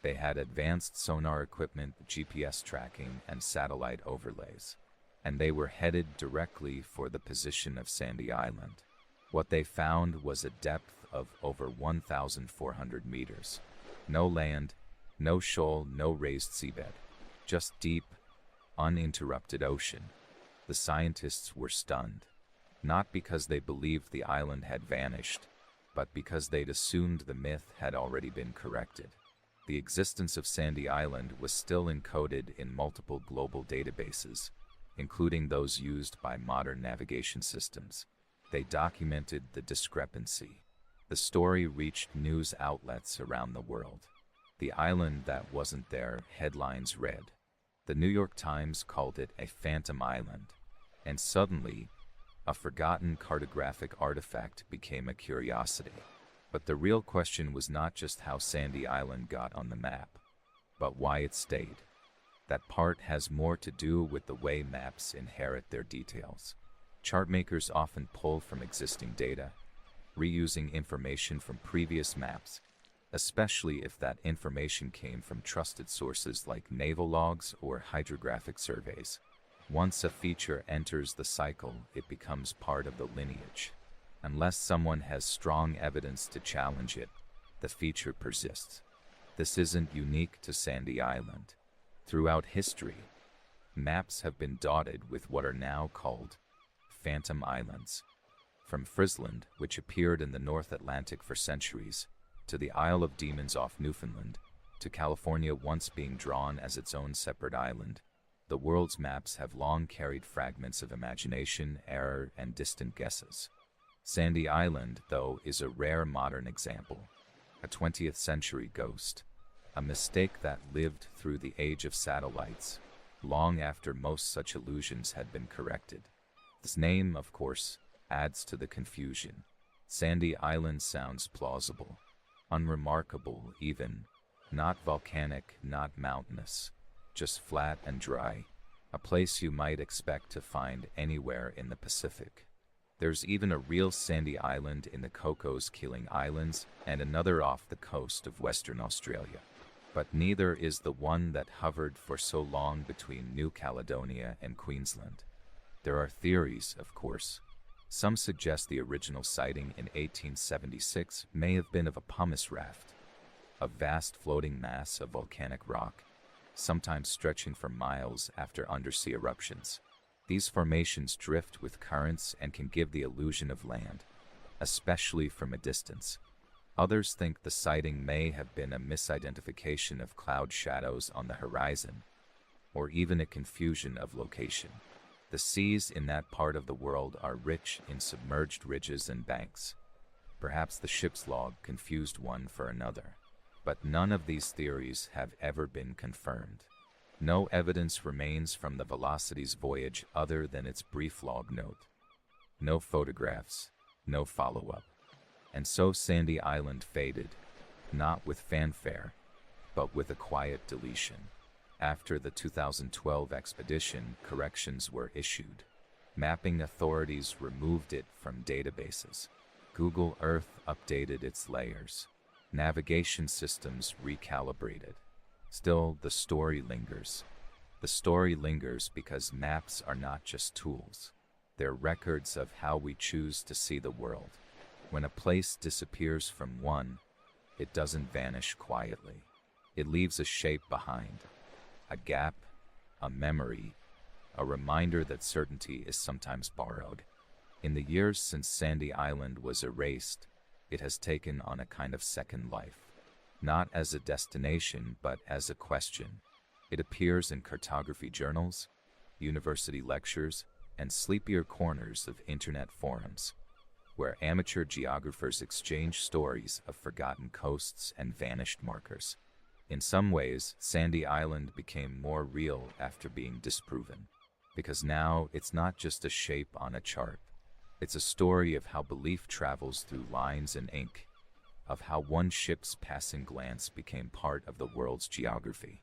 They had advanced sonar equipment, GPS tracking, and satellite overlays, and they were headed directly for the position of Sandy Island. What they found was a depth of over 1,400 meters. No land, no shoal, no raised seabed, just deep, uninterrupted ocean. The scientists were stunned, not because they believed the island had vanished, but because they'd assumed the myth had already been corrected. The existence of Sandy Island was still encoded in multiple global databases, including those used by modern navigation systems. They documented the discrepancy. The story reached news outlets around the world. The island that wasn't there, headlines read, The New York Times called it a phantom island, and suddenly, a forgotten cartographic artifact became a curiosity. But the real question was not just how Sandy Island got on the map, but why it stayed. That part has more to do with the way maps inherit their details. Chartmakers often pull from existing data, reusing information from previous maps, especially if that information came from trusted sources like naval logs or hydrographic surveys. Once a feature enters the cycle, it becomes part of the lineage. Unless someone has strong evidence to challenge it, the feature persists. This isn't unique to Sandy Island. Throughout history, maps have been dotted with what are now called phantom islands. From Friesland, which appeared in the North Atlantic for centuries, to the Isle of Demons off Newfoundland, to California once being drawn as its own separate island, the world's maps have long carried fragments of imagination, error, and distant guesses. Sandy Island, though, is a rare modern example, a 20th century ghost, a mistake that lived through the age of satellites, long after most such illusions had been corrected. This name, of course, adds to the confusion. Sandy Island sounds plausible, unremarkable even, not volcanic, not mountainous, just flat and dry, a place you might expect to find anywhere in the Pacific. There's even a real sandy island in the Cocos Keeling Islands and another off the coast of Western Australia. But neither is the one that hovered for so long between New Caledonia and Queensland. There are theories, of course. Some suggest the original sighting in 1876 may have been of a pumice raft, a vast floating mass of volcanic rock, sometimes stretching for miles after undersea eruptions. These formations drift with currents and can give the illusion of land, especially from a distance. Others think the sighting may have been a misidentification of cloud shadows on the horizon, or even a confusion of location. The seas in that part of the world are rich in submerged ridges and banks. Perhaps the ship's log confused one for another. But none of these theories have ever been confirmed. No evidence remains from the Velocity's voyage other than its brief log note. No photographs, no follow-up. And so Sandy Island faded, not with fanfare, but with a quiet deletion. After the 2012 expedition, corrections were issued. Mapping authorities removed it from databases. Google Earth updated its layers. Navigation systems recalibrated. Still, the story lingers. The story lingers because maps are not just tools. They're records of how we choose to see the world. When a place disappears from one, it doesn't vanish quietly. It leaves a shape behind, a gap, a memory, a reminder that certainty is sometimes borrowed. In the years since Sandy Island was erased, it has taken on a kind of second life. Not as a destination, but as a question. It appears in cartography journals, university lectures, and sleepier corners of internet forums, where amateur geographers exchange stories of forgotten coasts and vanished markers. In some ways, Sandy Island became more real after being disproven, because now it's not just a shape on a chart. It's a story of how belief travels through lines and ink, of how one ship's passing glance became part of the world's geography.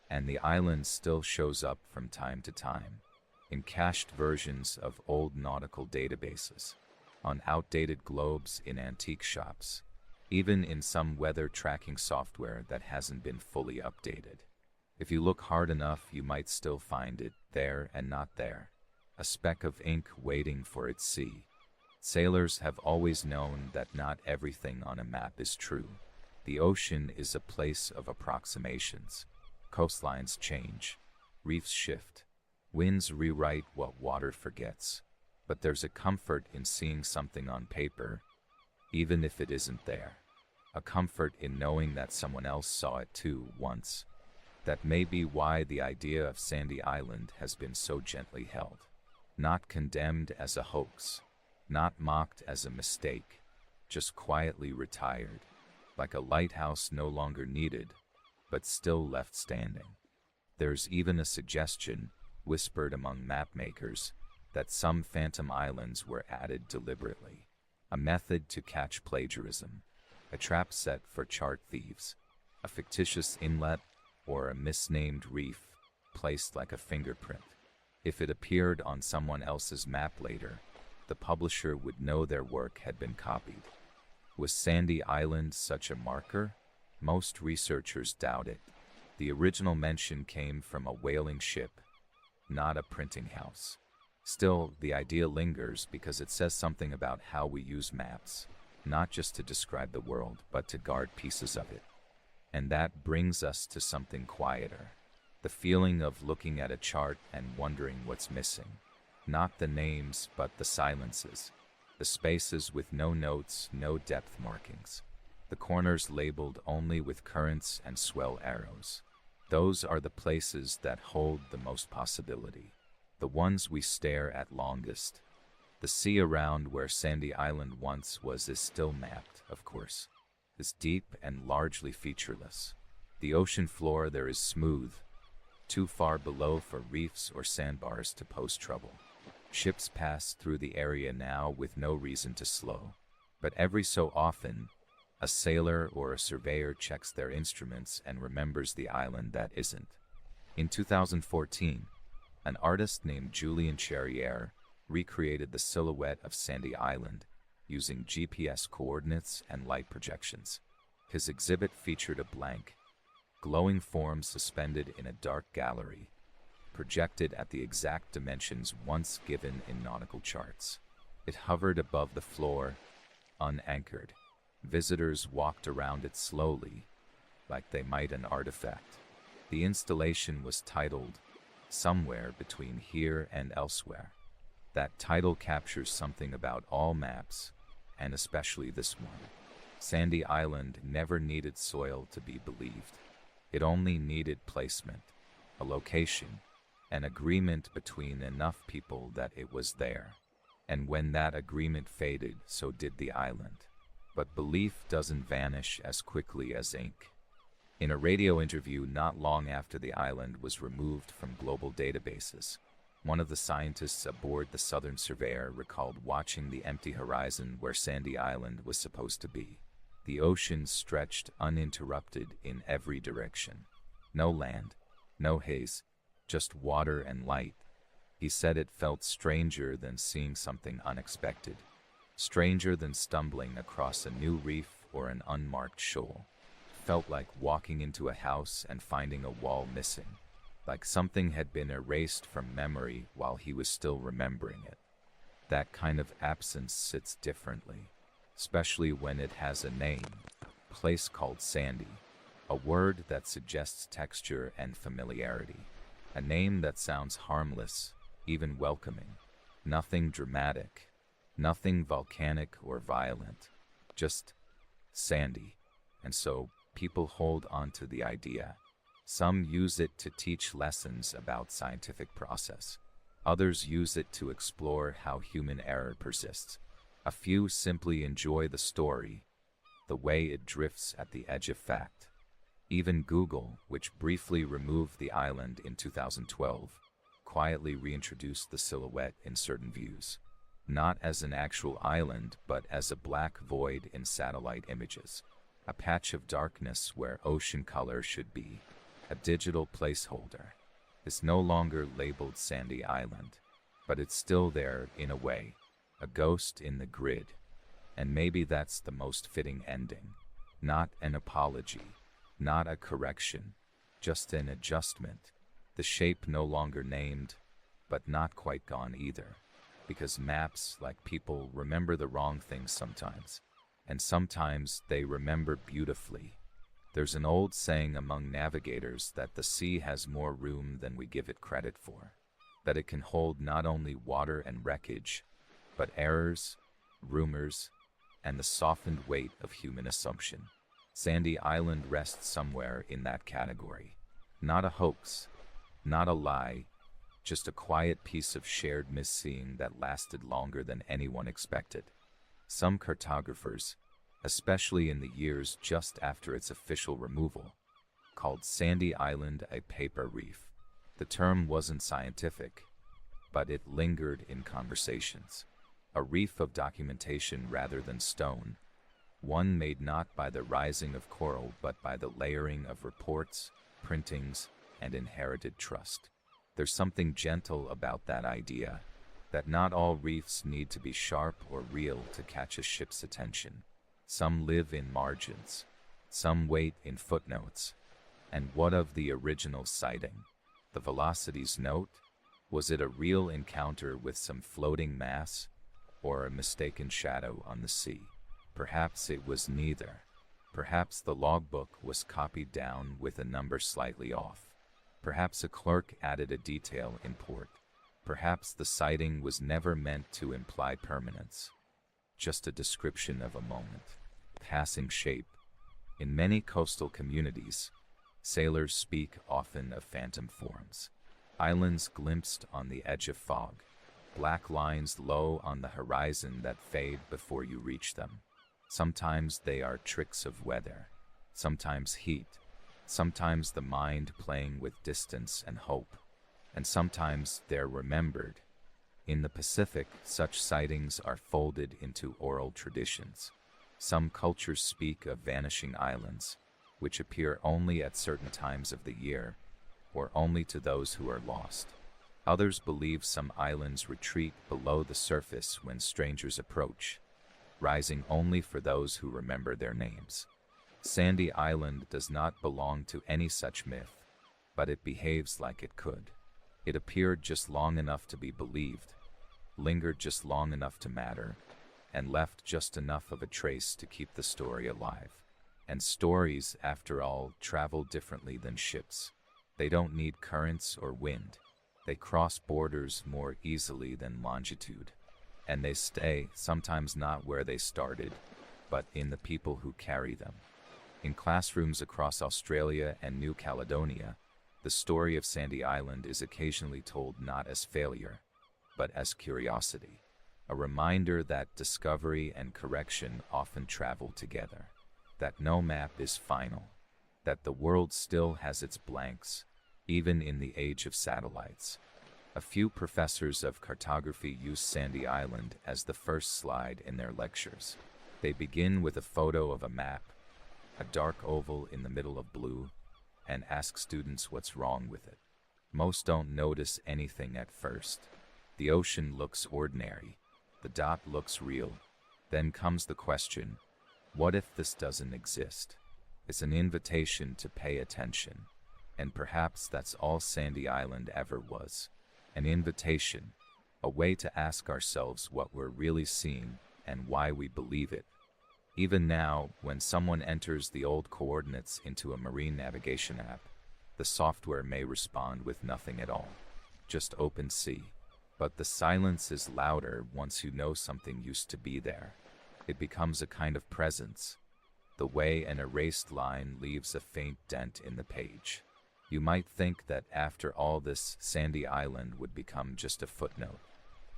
And the island still shows up from time to time, in cached versions of old nautical databases, on outdated globes in antique shops, even in some weather tracking software that hasn't been fully updated. If you look hard enough, you might still find it there and not there, a speck of ink waiting for its sea. Sailors have always known that not everything on a map is true. The ocean is a place of approximations. Coastlines change, reefs shift, winds rewrite what water forgets. But there's a comfort in seeing something on paper, even if it isn't there. A comfort in knowing that someone else saw it too once. That may be why the idea of Sandy Island has been so gently held. Not condemned as a hoax, not mocked as a mistake, just quietly retired, like a lighthouse no longer needed, but still left standing. There's even a suggestion, whispered among mapmakers, that some phantom islands were added deliberately, a method to catch plagiarism, a trap set for chart thieves, a fictitious inlet, or a misnamed reef placed like a fingerprint. If it appeared on someone else's map later, the publisher would know their work had been copied. Was Sandy Island such a marker? Most researchers doubt it. The original mention came from a whaling ship, not a printing house. Still, the idea lingers because it says something about how we use maps, not just to describe the world, but to guard pieces of it. And that brings us to something quieter. The feeling of looking at a chart and wondering what's missing. Not the names, but the silences. The spaces with no notes, no depth markings. The corners labeled only with currents and swell arrows. Those are the places that hold the most possibility. The ones we stare at longest. The sea around where Sandy Island once was is still mapped, of course. Is deep and largely featureless. The ocean floor there is smooth, too far below for reefs or sandbars to pose trouble. Ships pass through the area now with no reason to slow. But every so often, a sailor or a surveyor checks their instruments and remembers the island that isn't. In 2014, an artist named Julien Cherriere recreated the silhouette of Sandy Island using GPS coordinates and light projections. His exhibit featured a blank, glowing form suspended in a dark gallery, projected at the exact dimensions once given in nautical charts. It hovered above the floor, unanchored. Visitors walked around it slowly, like they might an artifact. The installation was titled, "Somewhere Between Here and Elsewhere." That title captures something about all maps, and especially this one. Sandy Island never needed soil to be believed. It only needed placement, a location, an agreement between enough people that it was there. And when that agreement faded, so did the island. But belief doesn't vanish as quickly as ink. In a radio interview not long after the island was removed from global databases, one of the scientists aboard the Southern Surveyor recalled watching the empty horizon where Sandy Island was supposed to be. The ocean stretched uninterrupted in every direction. No land, no haze, just water and light. He said it felt stranger than seeing something unexpected. Stranger than stumbling across a new reef or an unmarked shoal. Felt like walking into a house and finding a wall missing. Like something had been erased from memory while he was still remembering it. That kind of absence sits differently, especially when it has a name, a place called Sandy, a word that suggests texture and familiarity, a name that sounds harmless, even welcoming, nothing dramatic, nothing volcanic or violent, just Sandy. And so people hold on to the idea. Some use it to teach lessons about scientific process. Others use it to explore how human error persists. A few simply enjoy the story, the way it drifts at the edge of fact. Even Google, which briefly removed the island in 2012, quietly reintroduced the silhouette in certain views. Not as an actual island, but as a black void in satellite images. A patch of darkness where ocean color should be. A digital placeholder. It's no longer labeled Sandy Island, but it's still there in a way. A ghost in the grid. And maybe that's the most fitting ending. Not an apology. Not a correction. Just an adjustment. The shape no longer named, but not quite gone either. Because maps, like people, remember the wrong things sometimes. And sometimes they remember beautifully. There's an old saying among navigators that the sea has more room than we give it credit for. That it can hold not only water and wreckage, but errors, rumors, and the softened weight of human assumption. Sandy Island rests somewhere in that category. Not a hoax, not a lie, just a quiet piece of shared misseeing that lasted longer than anyone expected. Some cartographers, especially in the years just after its official removal, called Sandy Island a paper reef, The term wasn't scientific, but it lingered in conversations. A reef of documentation rather than stone, one made not by the rising of coral but by the layering of reports, printings, and inherited trust. There's something gentle about that idea, that not all reefs need to be sharp or real to catch a ship's attention. Some live in margins, some wait in footnotes. And what of the original sighting? The Velocity's note? Was it a real encounter with some floating mass, or a mistaken shadow on the sea? Perhaps it was neither. Perhaps the logbook was copied down with a number slightly off. Perhaps a clerk added a detail in port. Perhaps the sighting was never meant to imply permanence, just a description of a moment, passing shape. In many coastal communities, sailors speak often of phantom forms, islands glimpsed on the edge of fog, black lines low on the horizon that fade before you reach them. Sometimes they are tricks of weather, sometimes heat, sometimes the mind playing with distance and hope, and sometimes they're remembered. In the Pacific, such sightings are folded into oral traditions. Some cultures speak of vanishing islands, which appear only at certain times of the year, or only to those who are lost. Others believe some islands retreat below the surface when strangers approach, rising only for those who remember their names. Sandy Island does not belong to any such myth, but it behaves like it could. It appeared just long enough to be believed, lingered just long enough to matter, and left just enough of a trace to keep the story alive. And stories, after all, travel differently than ships. They don't need currents or wind. They cross borders more easily than longitude. And they stay, sometimes not where they started, but in the people who carry them. In classrooms across Australia and New Caledonia, the story of Sandy Island is occasionally told not as failure, but as curiosity, a reminder that discovery and correction often travel together, that no map is final, that the world still has its blanks, even in the age of satellites. A few professors of cartography use Sandy Island as the first slide in their lectures. They begin with a photo of a map, a dark oval in the middle of blue, and ask students what's wrong with it. Most don't notice anything at first. The ocean looks ordinary. The dot looks real. Then comes the question, what if this doesn't exist? It's an invitation to pay attention. And perhaps that's all Sandy Island ever was. An invitation, a way to ask ourselves what we're really seeing and why we believe it. Even now, when someone enters the old coordinates into a marine navigation app, the software may respond with nothing at all, just open sea. But the silence is louder once you know something used to be there. It becomes a kind of presence, the way an erased line leaves a faint dent in the page. You might think that after all this, Sandy Island would become just a footnote,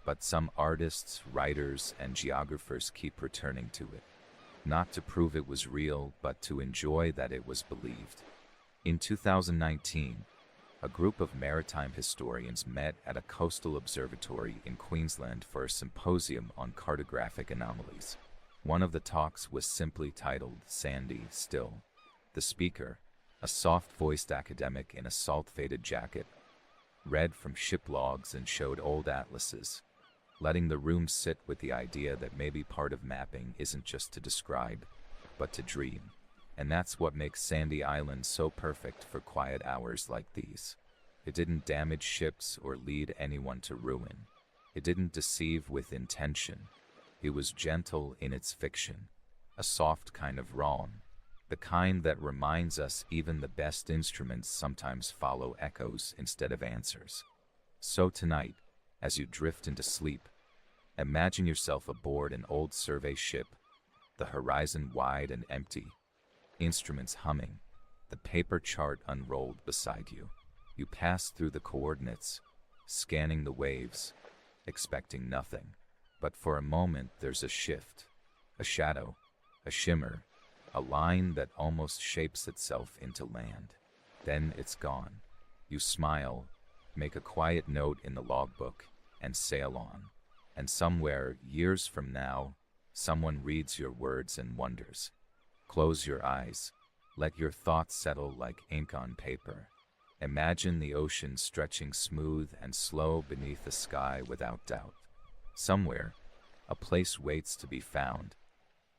but some artists, writers, and geographers keep returning to it. Not to prove it was real, but to enjoy that it was believed. In 2019, a group of maritime historians met at a coastal observatory in Queensland for a symposium on cartographic anomalies. One of the talks was simply titled Sandy Still. The speaker, a soft-voiced academic in a salt-faded jacket, read from ship logs and showed old atlases, letting the room sit with the idea that maybe part of mapping isn't just to describe, but to dream. And that's what makes Sandy Island so perfect for quiet hours like these. It didn't damage ships or lead anyone to ruin. It didn't deceive with intention. It was gentle in its fiction, a soft kind of wrong, the kind that reminds us even the best instruments sometimes follow echoes instead of answers. So tonight, as you drift into sleep, imagine yourself aboard an old survey ship, the horizon wide and empty, instruments humming, the paper chart unrolled beside you. You pass through the coordinates, scanning the waves, expecting nothing. But for a moment there's a shift, a shadow, a shimmer, a line that almost shapes itself into land. Then it's gone. You smile, Make a quiet note in the logbook and sail on. And somewhere, years from now, someone reads your words and wonders. Close your eyes. Let your thoughts settle like ink on paper. Imagine the ocean stretching smooth and slow beneath the sky without doubt. Somewhere, a place waits to be found,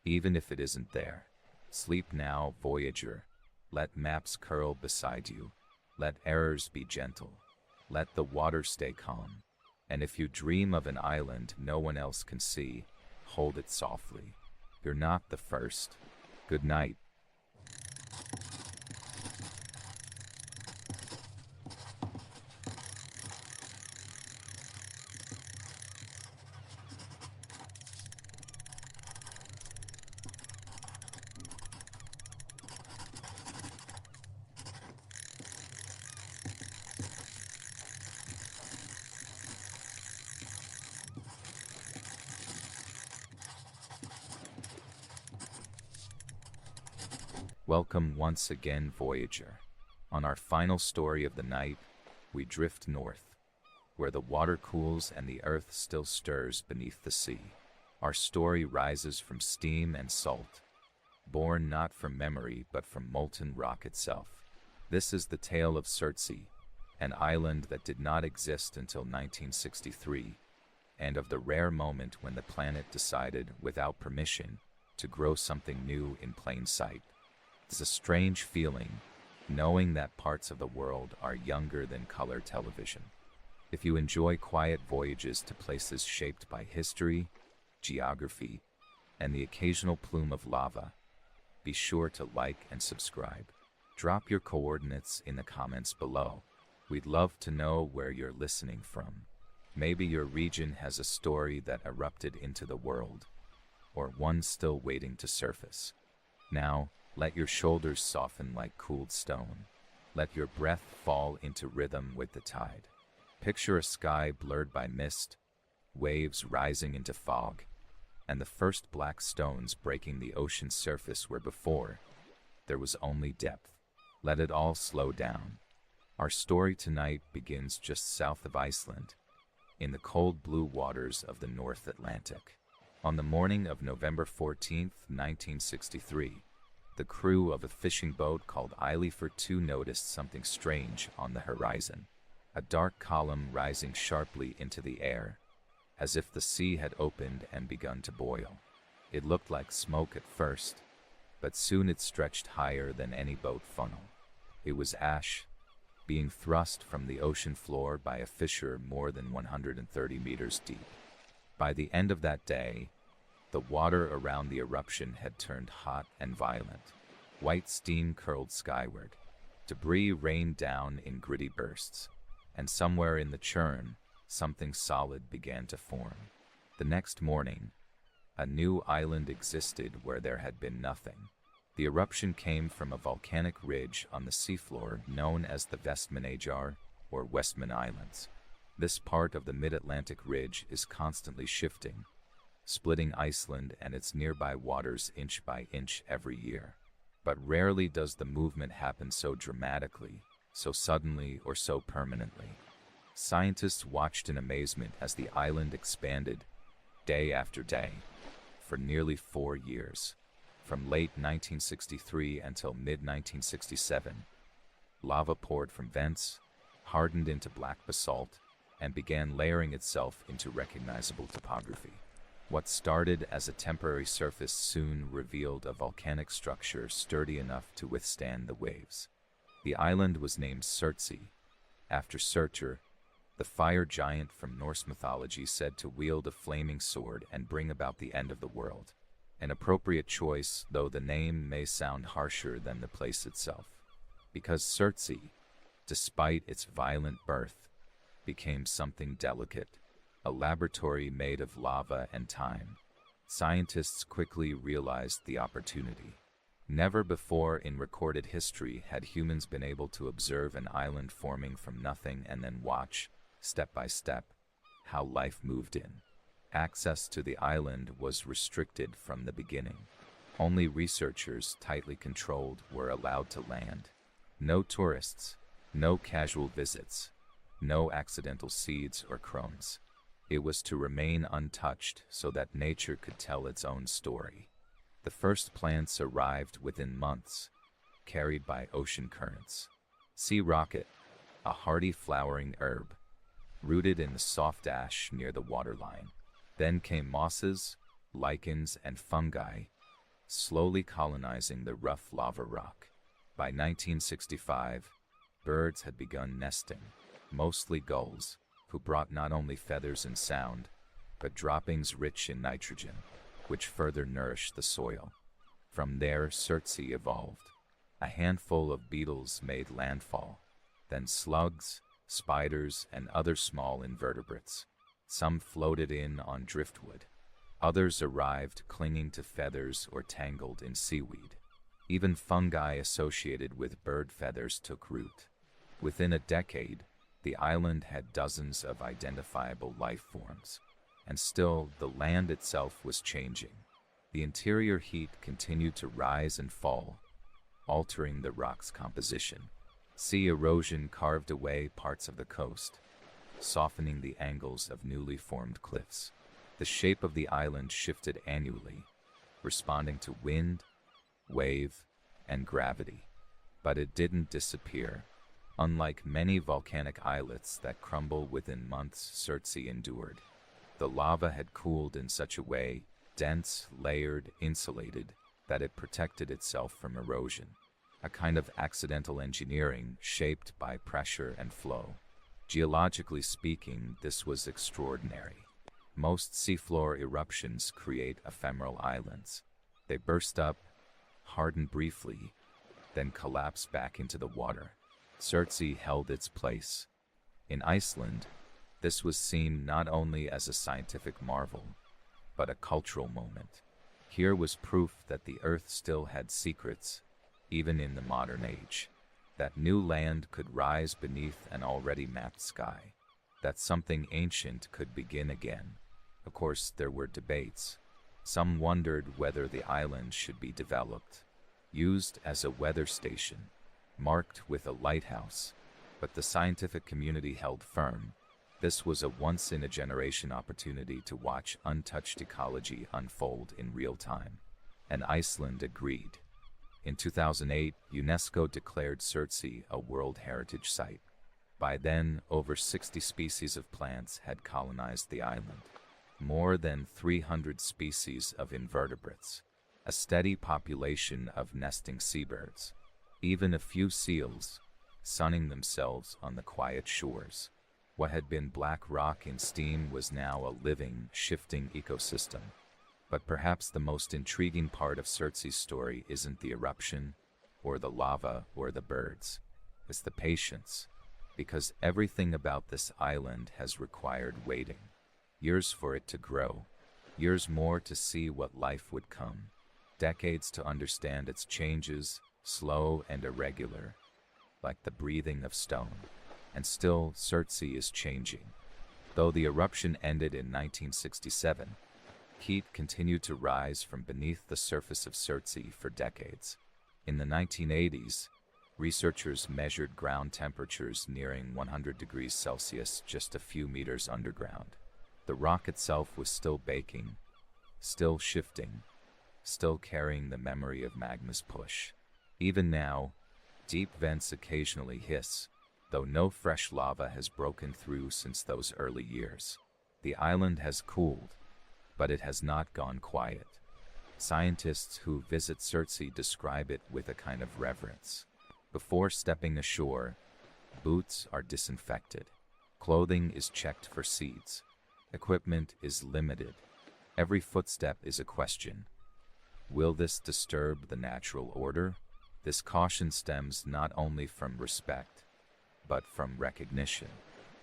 even if it isn't there. Sleep now, voyager. Let maps curl beside you. Let errors be gentle. Let the water stay calm. And if you dream of an island no one else can see, hold it softly. You're not the first. Good night. Welcome once again, voyager. On our final story of the night, we drift north, where the water cools and the earth still stirs beneath the sea. Our story rises from steam and salt, born not from memory but from molten rock itself. This is the tale of Surtsey, an island that did not exist until 1963, and of the rare moment when the planet decided, without permission, to grow something new in plain sight. It's a strange feeling, knowing that parts of the world are younger than color television. If you enjoy quiet voyages to places shaped by history, geography, and the occasional plume of lava, be sure to like and subscribe. Drop your coordinates in the comments below. We'd love to know where you're listening from. Maybe your region has a story that erupted into the world, or one still waiting to surface. Now, let your shoulders soften like cooled stone. Let your breath fall into rhythm with the tide. Picture a sky blurred by mist, waves rising into fog, and the first black stones breaking the ocean's surface where before there was only depth. Let it all slow down. Our story tonight begins just south of Iceland, in the cold blue waters of the North Atlantic. On the morning of November 14, 1963, the crew of a fishing boat called Eilifur II noticed something strange on the horizon. A dark column rising sharply into the air, as if the sea had opened and begun to boil. It looked like smoke at first, but soon it stretched higher than any boat funnel. It was ash, being thrust from the ocean floor by a fissure more than 130 meters deep. By the end of that day, the water around the eruption had turned hot and violent. White steam curled skyward. Debris rained down in gritty bursts, and somewhere in the churn, something solid began to form. The next morning, a new island existed where there had been nothing. The eruption came from a volcanic ridge on the seafloor known as the Vestmannaeyjar, or Westman Islands. This part of the mid-Atlantic ridge is constantly shifting, splitting Iceland and its nearby waters inch by inch every year. But rarely does the movement happen so dramatically, so suddenly, or so permanently. Scientists watched in amazement as the island expanded, day after day, for nearly 4 years. From late 1963 until mid-1967, lava poured from vents, hardened into black basalt, and began layering itself into recognizable topography. What started as a temporary surface soon revealed a volcanic structure sturdy enough to withstand the waves. The island was named Surtsey, after Surtur, the fire giant from Norse mythology said to wield a flaming sword and bring about the end of the world. An appropriate choice, though the name may sound harsher than the place itself, because Surtsey, despite its violent birth, became something delicate, a laboratory made of lava and time. Scientists quickly realized the opportunity. Never before in recorded history had humans been able to observe an island forming from nothing and then watch, step by step, how life moved in. Access to the island was restricted from the beginning. Only researchers, tightly controlled, were allowed to land. No tourists, no casual visits, no accidental seeds or crumbs. It was to remain untouched so that nature could tell its own story. The first plants arrived within months, carried by ocean currents. Sea rocket, a hardy flowering herb, rooted in the soft ash near the waterline. Then came mosses, lichens, and fungi, slowly colonizing the rough lava rock. By 1965, birds had begun nesting, mostly gulls, who brought not only feathers and sound, but droppings rich in nitrogen, which further nourished the soil. From there, Surtsey evolved. A handful of beetles made landfall, then slugs, spiders, and other small invertebrates. Some floated in on driftwood. Others arrived clinging to feathers or tangled in seaweed. Even fungi associated with bird feathers took root. Within a decade, the island had dozens of identifiable life forms. And still, the land itself was changing. The interior heat continued to rise and fall, altering the rock's composition. Sea erosion carved away parts of the coast, softening the angles of newly formed cliffs. The shape of the island shifted annually, responding to wind, wave, and gravity. But it didn't disappear. Unlike many volcanic islets that crumble within months, Surtsey endured. The lava had cooled in such a way, dense, layered, insulated, that it protected itself from erosion. A kind of accidental engineering shaped by pressure and flow. Geologically speaking, this was extraordinary. Most seafloor eruptions create ephemeral islands. They burst up, harden briefly, then collapse back into the water. Surtsey held its place. In Iceland, this was seen not only as a scientific marvel, but a cultural moment. Here was proof that the earth still had secrets, even in the modern age. That new land could rise beneath an already mapped sky. That something ancient could begin again. Of course, there were debates. Some wondered whether the island should be developed, used as a weather station, marked with a lighthouse. But the scientific community held firm. This was a once-in-a-generation opportunity to watch untouched ecology unfold in real time. And Iceland agreed. In 2008, UNESCO declared Surtsey a World Heritage Site. By then, over 60 species of plants had colonized the island. More than 300 species of invertebrates. A steady population of nesting seabirds. Even a few seals, sunning themselves on the quiet shores. What had been black rock in steam was now a living, shifting ecosystem. But perhaps the most intriguing part of Surtsey's story isn't the eruption, or the lava, or the birds. It's the patience, because everything about this island has required waiting. Years for it to grow, years more to see what life would come, decades to understand its changes, slow and irregular, like the breathing of stone. And still, Surtsey is changing. Though the eruption ended in 1967, heat continued to rise from beneath the surface of Surtsey for decades. In the 1980s, researchers measured ground temperatures nearing 100 degrees Celsius just a few meters underground. The rock itself was still baking, still shifting, still carrying the memory of magma's push. Even now, deep vents occasionally hiss, though no fresh lava has broken through since those early years. The island has cooled, but it has not gone quiet. Scientists who visit Surtsey describe it with a kind of reverence. Before stepping ashore, boots are disinfected. Clothing is checked for seeds. Equipment is limited. Every footstep is a question. Will this disturb the natural order? This caution stems not only from respect, but from recognition.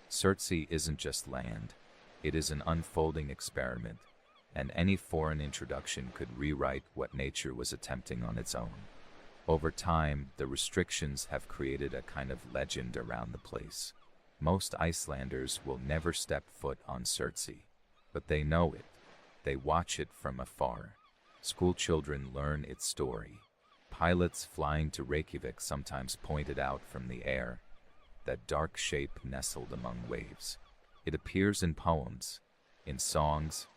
Surtsey isn't just land. It is an unfolding experiment, and any foreign introduction could rewrite what nature was attempting on its own. Over time, the restrictions have created a kind of legend around the place. Most Icelanders will never step foot on Surtsey, but they know it. They watch it from afar. School children learn its story. Pilots flying to Reykjavik sometimes point it out from the air. that dark shape nestled among waves. It appears in poems, in songs,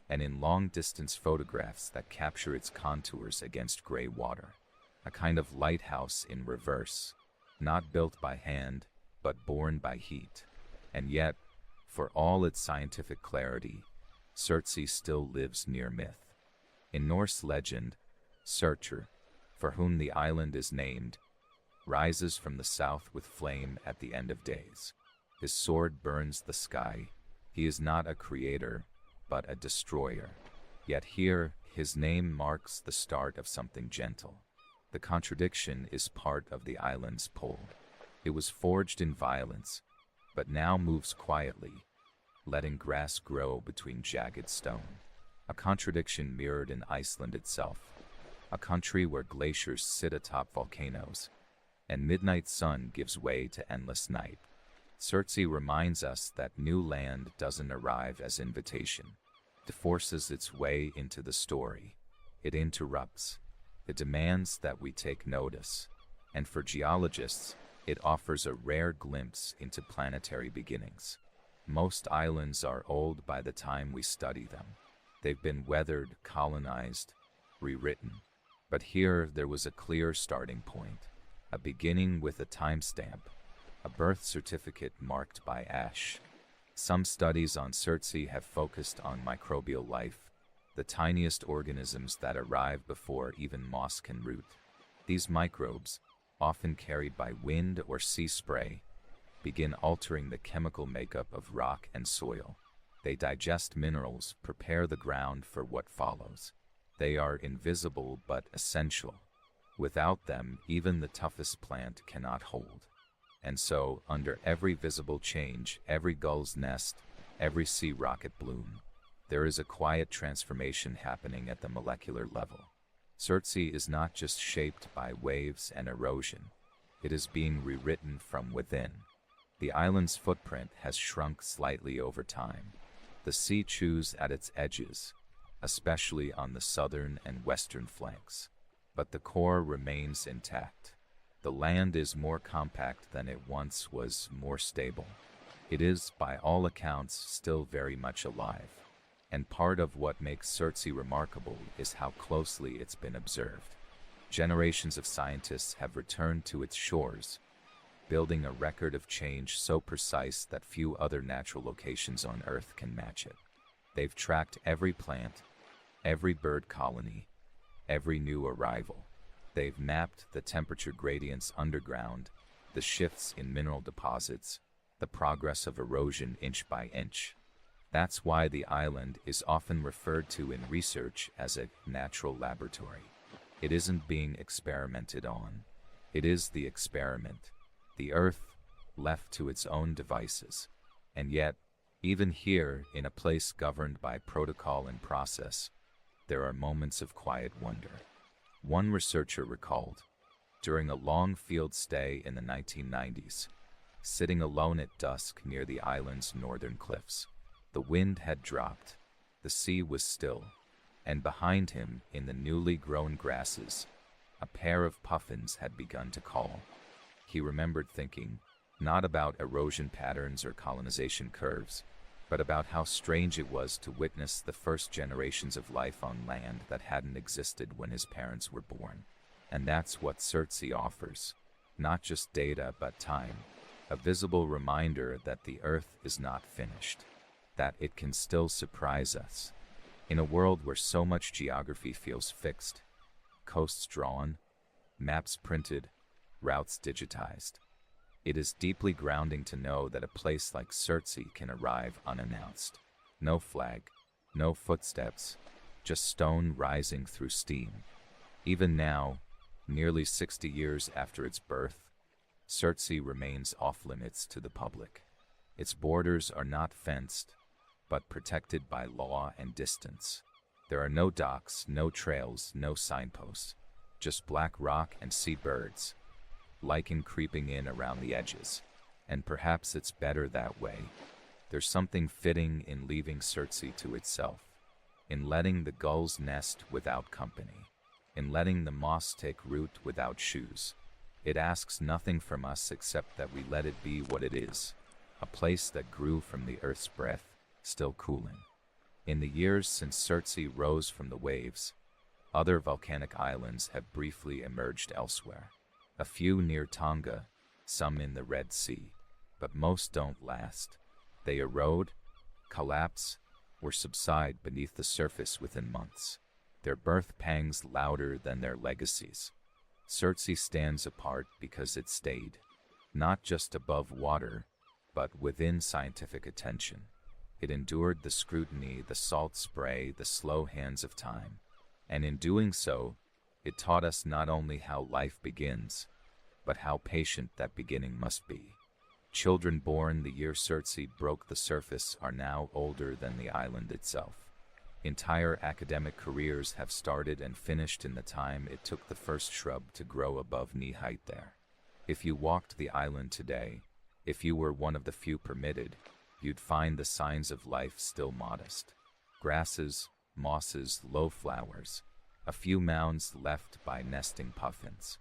and in long-distance photographs that capture its contours against gray water. A kind of lighthouse in reverse, not built by hand, but born by heat. And yet, for all its scientific clarity, Surtsey still lives near myth. In Norse legend, Surtur, for whom the island is named, rises from the south with flame at the end of days. His sword burns the sky. He is not a creator, but a destroyer. Yet here, his name marks the start of something gentle. The contradiction is part of the island's pull. It was forged in violence, but now moves quietly, letting grass grow between jagged stone. A contradiction mirrored in Iceland itself, a country where glaciers sit atop volcanoes, and midnight sun gives way to endless night. Surtsey reminds us that new land doesn't arrive as invitation. It forces its way into the story. It interrupts. It demands that we take notice. And for geologists, it offers a rare glimpse into planetary beginnings. Most islands are old by the time we study them. They've been weathered, colonized, rewritten. But here there was a clear starting point, a beginning with a timestamp, a birth certificate marked by ash. Some studies on Surtsey have focused on microbial life, the tiniest organisms that arrive before even moss can root. These microbes, often carried by wind or sea spray, begin altering the chemical makeup of rock and soil. They digest minerals, prepare the ground for what follows. They are invisible but essential. Without them, even the toughest plant cannot hold. And so, under every visible change, every gull's nest, every sea rocket bloom, there is a quiet transformation happening at the molecular level. Surtsey is not just shaped by waves and erosion. It is being rewritten from within. The island's footprint has shrunk slightly over time. The sea chews at its edges, especially on the southern and western flanks. But the core remains intact. The land is more compact than it once was, more stable. It is, by all accounts, still very much alive. And part of what makes Surtsey remarkable is how closely it's been observed. Generations of scientists have returned to its shores, building a record of change so precise that few other natural locations on Earth can match it. They've tracked every plant, every bird colony, every new arrival. They've mapped the temperature gradients underground, the shifts in mineral deposits, the progress of erosion inch by inch. That's why the island is often referred to in research as a natural laboratory. It isn't being experimented on. It is the experiment, the Earth left to its own devices. And yet, even here, in a place governed by protocol and process, there are moments of quiet wonder. One researcher recalled, during a long field stay in the 1990s, sitting alone at dusk near the island's northern cliffs. The wind had dropped, the sea was still, and behind him, in the newly grown grasses, a pair of puffins had begun to call. He remembered thinking, not about erosion patterns or colonization curves, but about how strange it was to witness the first generations of life on land that hadn't existed when his parents were born. And that's what Surtsey offers, not just data but time, a visible reminder that the Earth is not finished, that it can still surprise us. In a world where so much geography feels fixed, coasts drawn, maps printed, routes digitized, it is deeply grounding to know that a place like Surtsey can arrive unannounced. No flag, no footsteps, just stone rising through steam. Even now, nearly 60 years after its birth, Surtsey remains off-limits to the public. Its borders are not fenced, but protected by law and distance. There are no docks, no trails, no signposts, just black rock and sea birds, lichen creeping in around the edges. And perhaps it's better that way. There's something fitting in leaving Surtsey to itself, in letting the gulls nest without company, in letting the moss take root without shoes. It asks nothing from us except that we let it be what it is, a place that grew from the earth's breath, still cooling. In the years since Surtsey rose from the waves, other volcanic islands have briefly emerged elsewhere. A few near Tonga, some in the Red Sea, but most don't last. They erode, collapse, or subside beneath the surface within months, their birth pangs louder than their legacies. Surtsey stands apart because it stayed, not just above water, but within scientific attention. It endured the scrutiny, the salt spray, the slow hands of time, and in doing so, it taught us not only how life begins, but how patient that beginning must be. Children born the year Surtsey broke the surface are now older than the island itself. Entire academic careers have started and finished in the time it took the first shrub to grow above knee height there. If you walked the island today, if you were one of the few permitted, you'd find the signs of life still modest. Grasses, mosses, low flowers, a few mounds left by nesting puffins.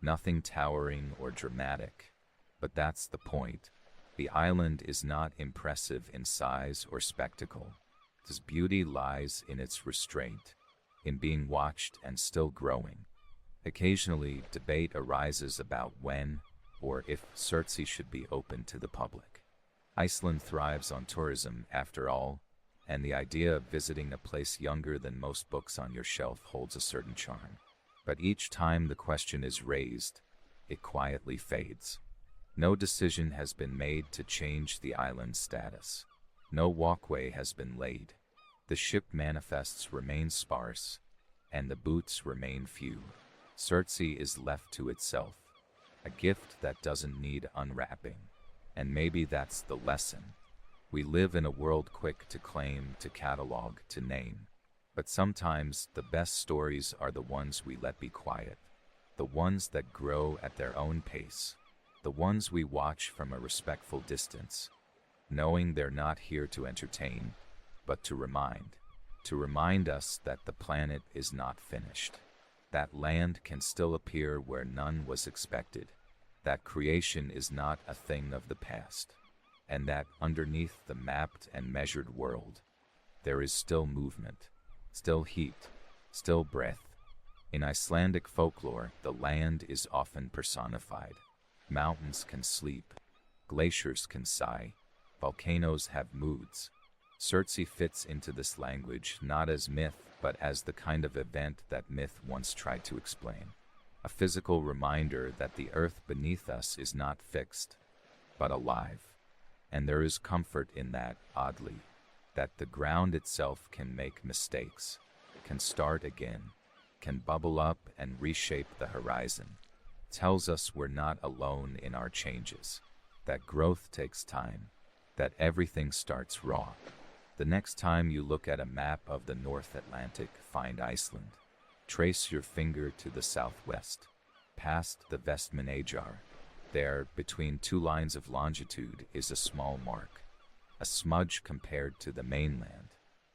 Nothing towering or dramatic, but that's the point. The island is not impressive in size or spectacle. Its beauty lies in its restraint, in being watched and still growing. Occasionally, debate arises about when or if Surtsey should be open to the public. Iceland thrives on tourism, after all, and the idea of visiting a place younger than most books on your shelf holds a certain charm. But each time the question is raised, it quietly fades. No decision has been made to change the island's status. No walkway has been laid. The ship manifests remain sparse, and the boots remain few. Surtsey is left to itself, a gift that doesn't need unwrapping. And maybe that's the lesson. We live in a world quick to claim, to catalog, to name. But sometimes the best stories are the ones we let be quiet, the ones that grow at their own pace, the ones we watch from a respectful distance, knowing they're not here to entertain, but to remind us that the planet is not finished, that land can still appear where none was expected, that creation is not a thing of the past, and that underneath the mapped and measured world, there is still movement, still heat, still breath. In Icelandic folklore, the land is often personified. Mountains can sleep, glaciers can sigh, volcanoes have moods. Surtsey fits into this language not as myth, but as the kind of event that myth once tried to explain. A physical reminder that the earth beneath us is not fixed, but alive. And there is comfort in that, oddly, that the ground itself can make mistakes, can start again, can bubble up and reshape the horizon. Tells us we're not alone in our changes, that growth takes time, that everything starts raw. The next time you look at a map of the North Atlantic, find Iceland. Trace your finger to the southwest, past the Vestmannaeyjar. There, between two lines of longitude, is a small mark, a smudge compared to the mainland.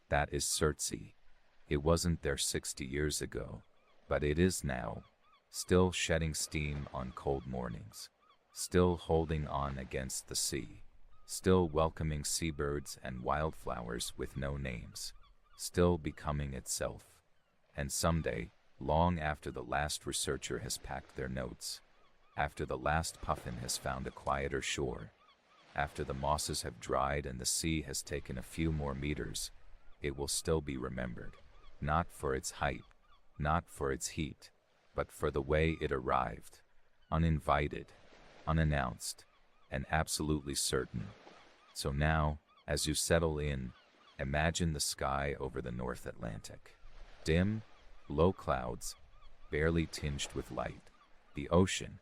That is Surtsey. It wasn't there 60 years ago, but it is now, still shedding steam on cold mornings, still holding on against the sea, still welcoming seabirds and wildflowers with no names, still becoming itself. And someday, long after the last researcher has packed their notes, after the last puffin has found a quieter shore, after the mosses have dried and the sea has taken a few more meters, it will still be remembered, not for its height, not for its heat, but for the way it arrived, uninvited, unannounced, and absolutely certain. So now, as you settle in, imagine the sky over the North Atlantic. Dim, low clouds, barely tinged with light. The ocean,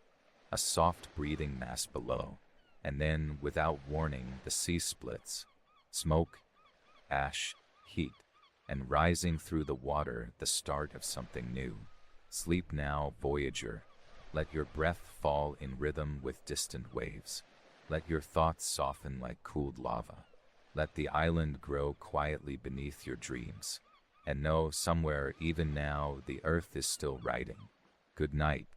a soft breathing mass below. And then, without warning, the sea splits. Smoke, ash, heat, and rising through the water, the start of something new. Sleep now, voyager. Let your breath fall in rhythm with distant waves. Let your thoughts soften like cooled lava. Let the island grow quietly beneath your dreams. And know, somewhere, even now, the earth is still writing. Good night.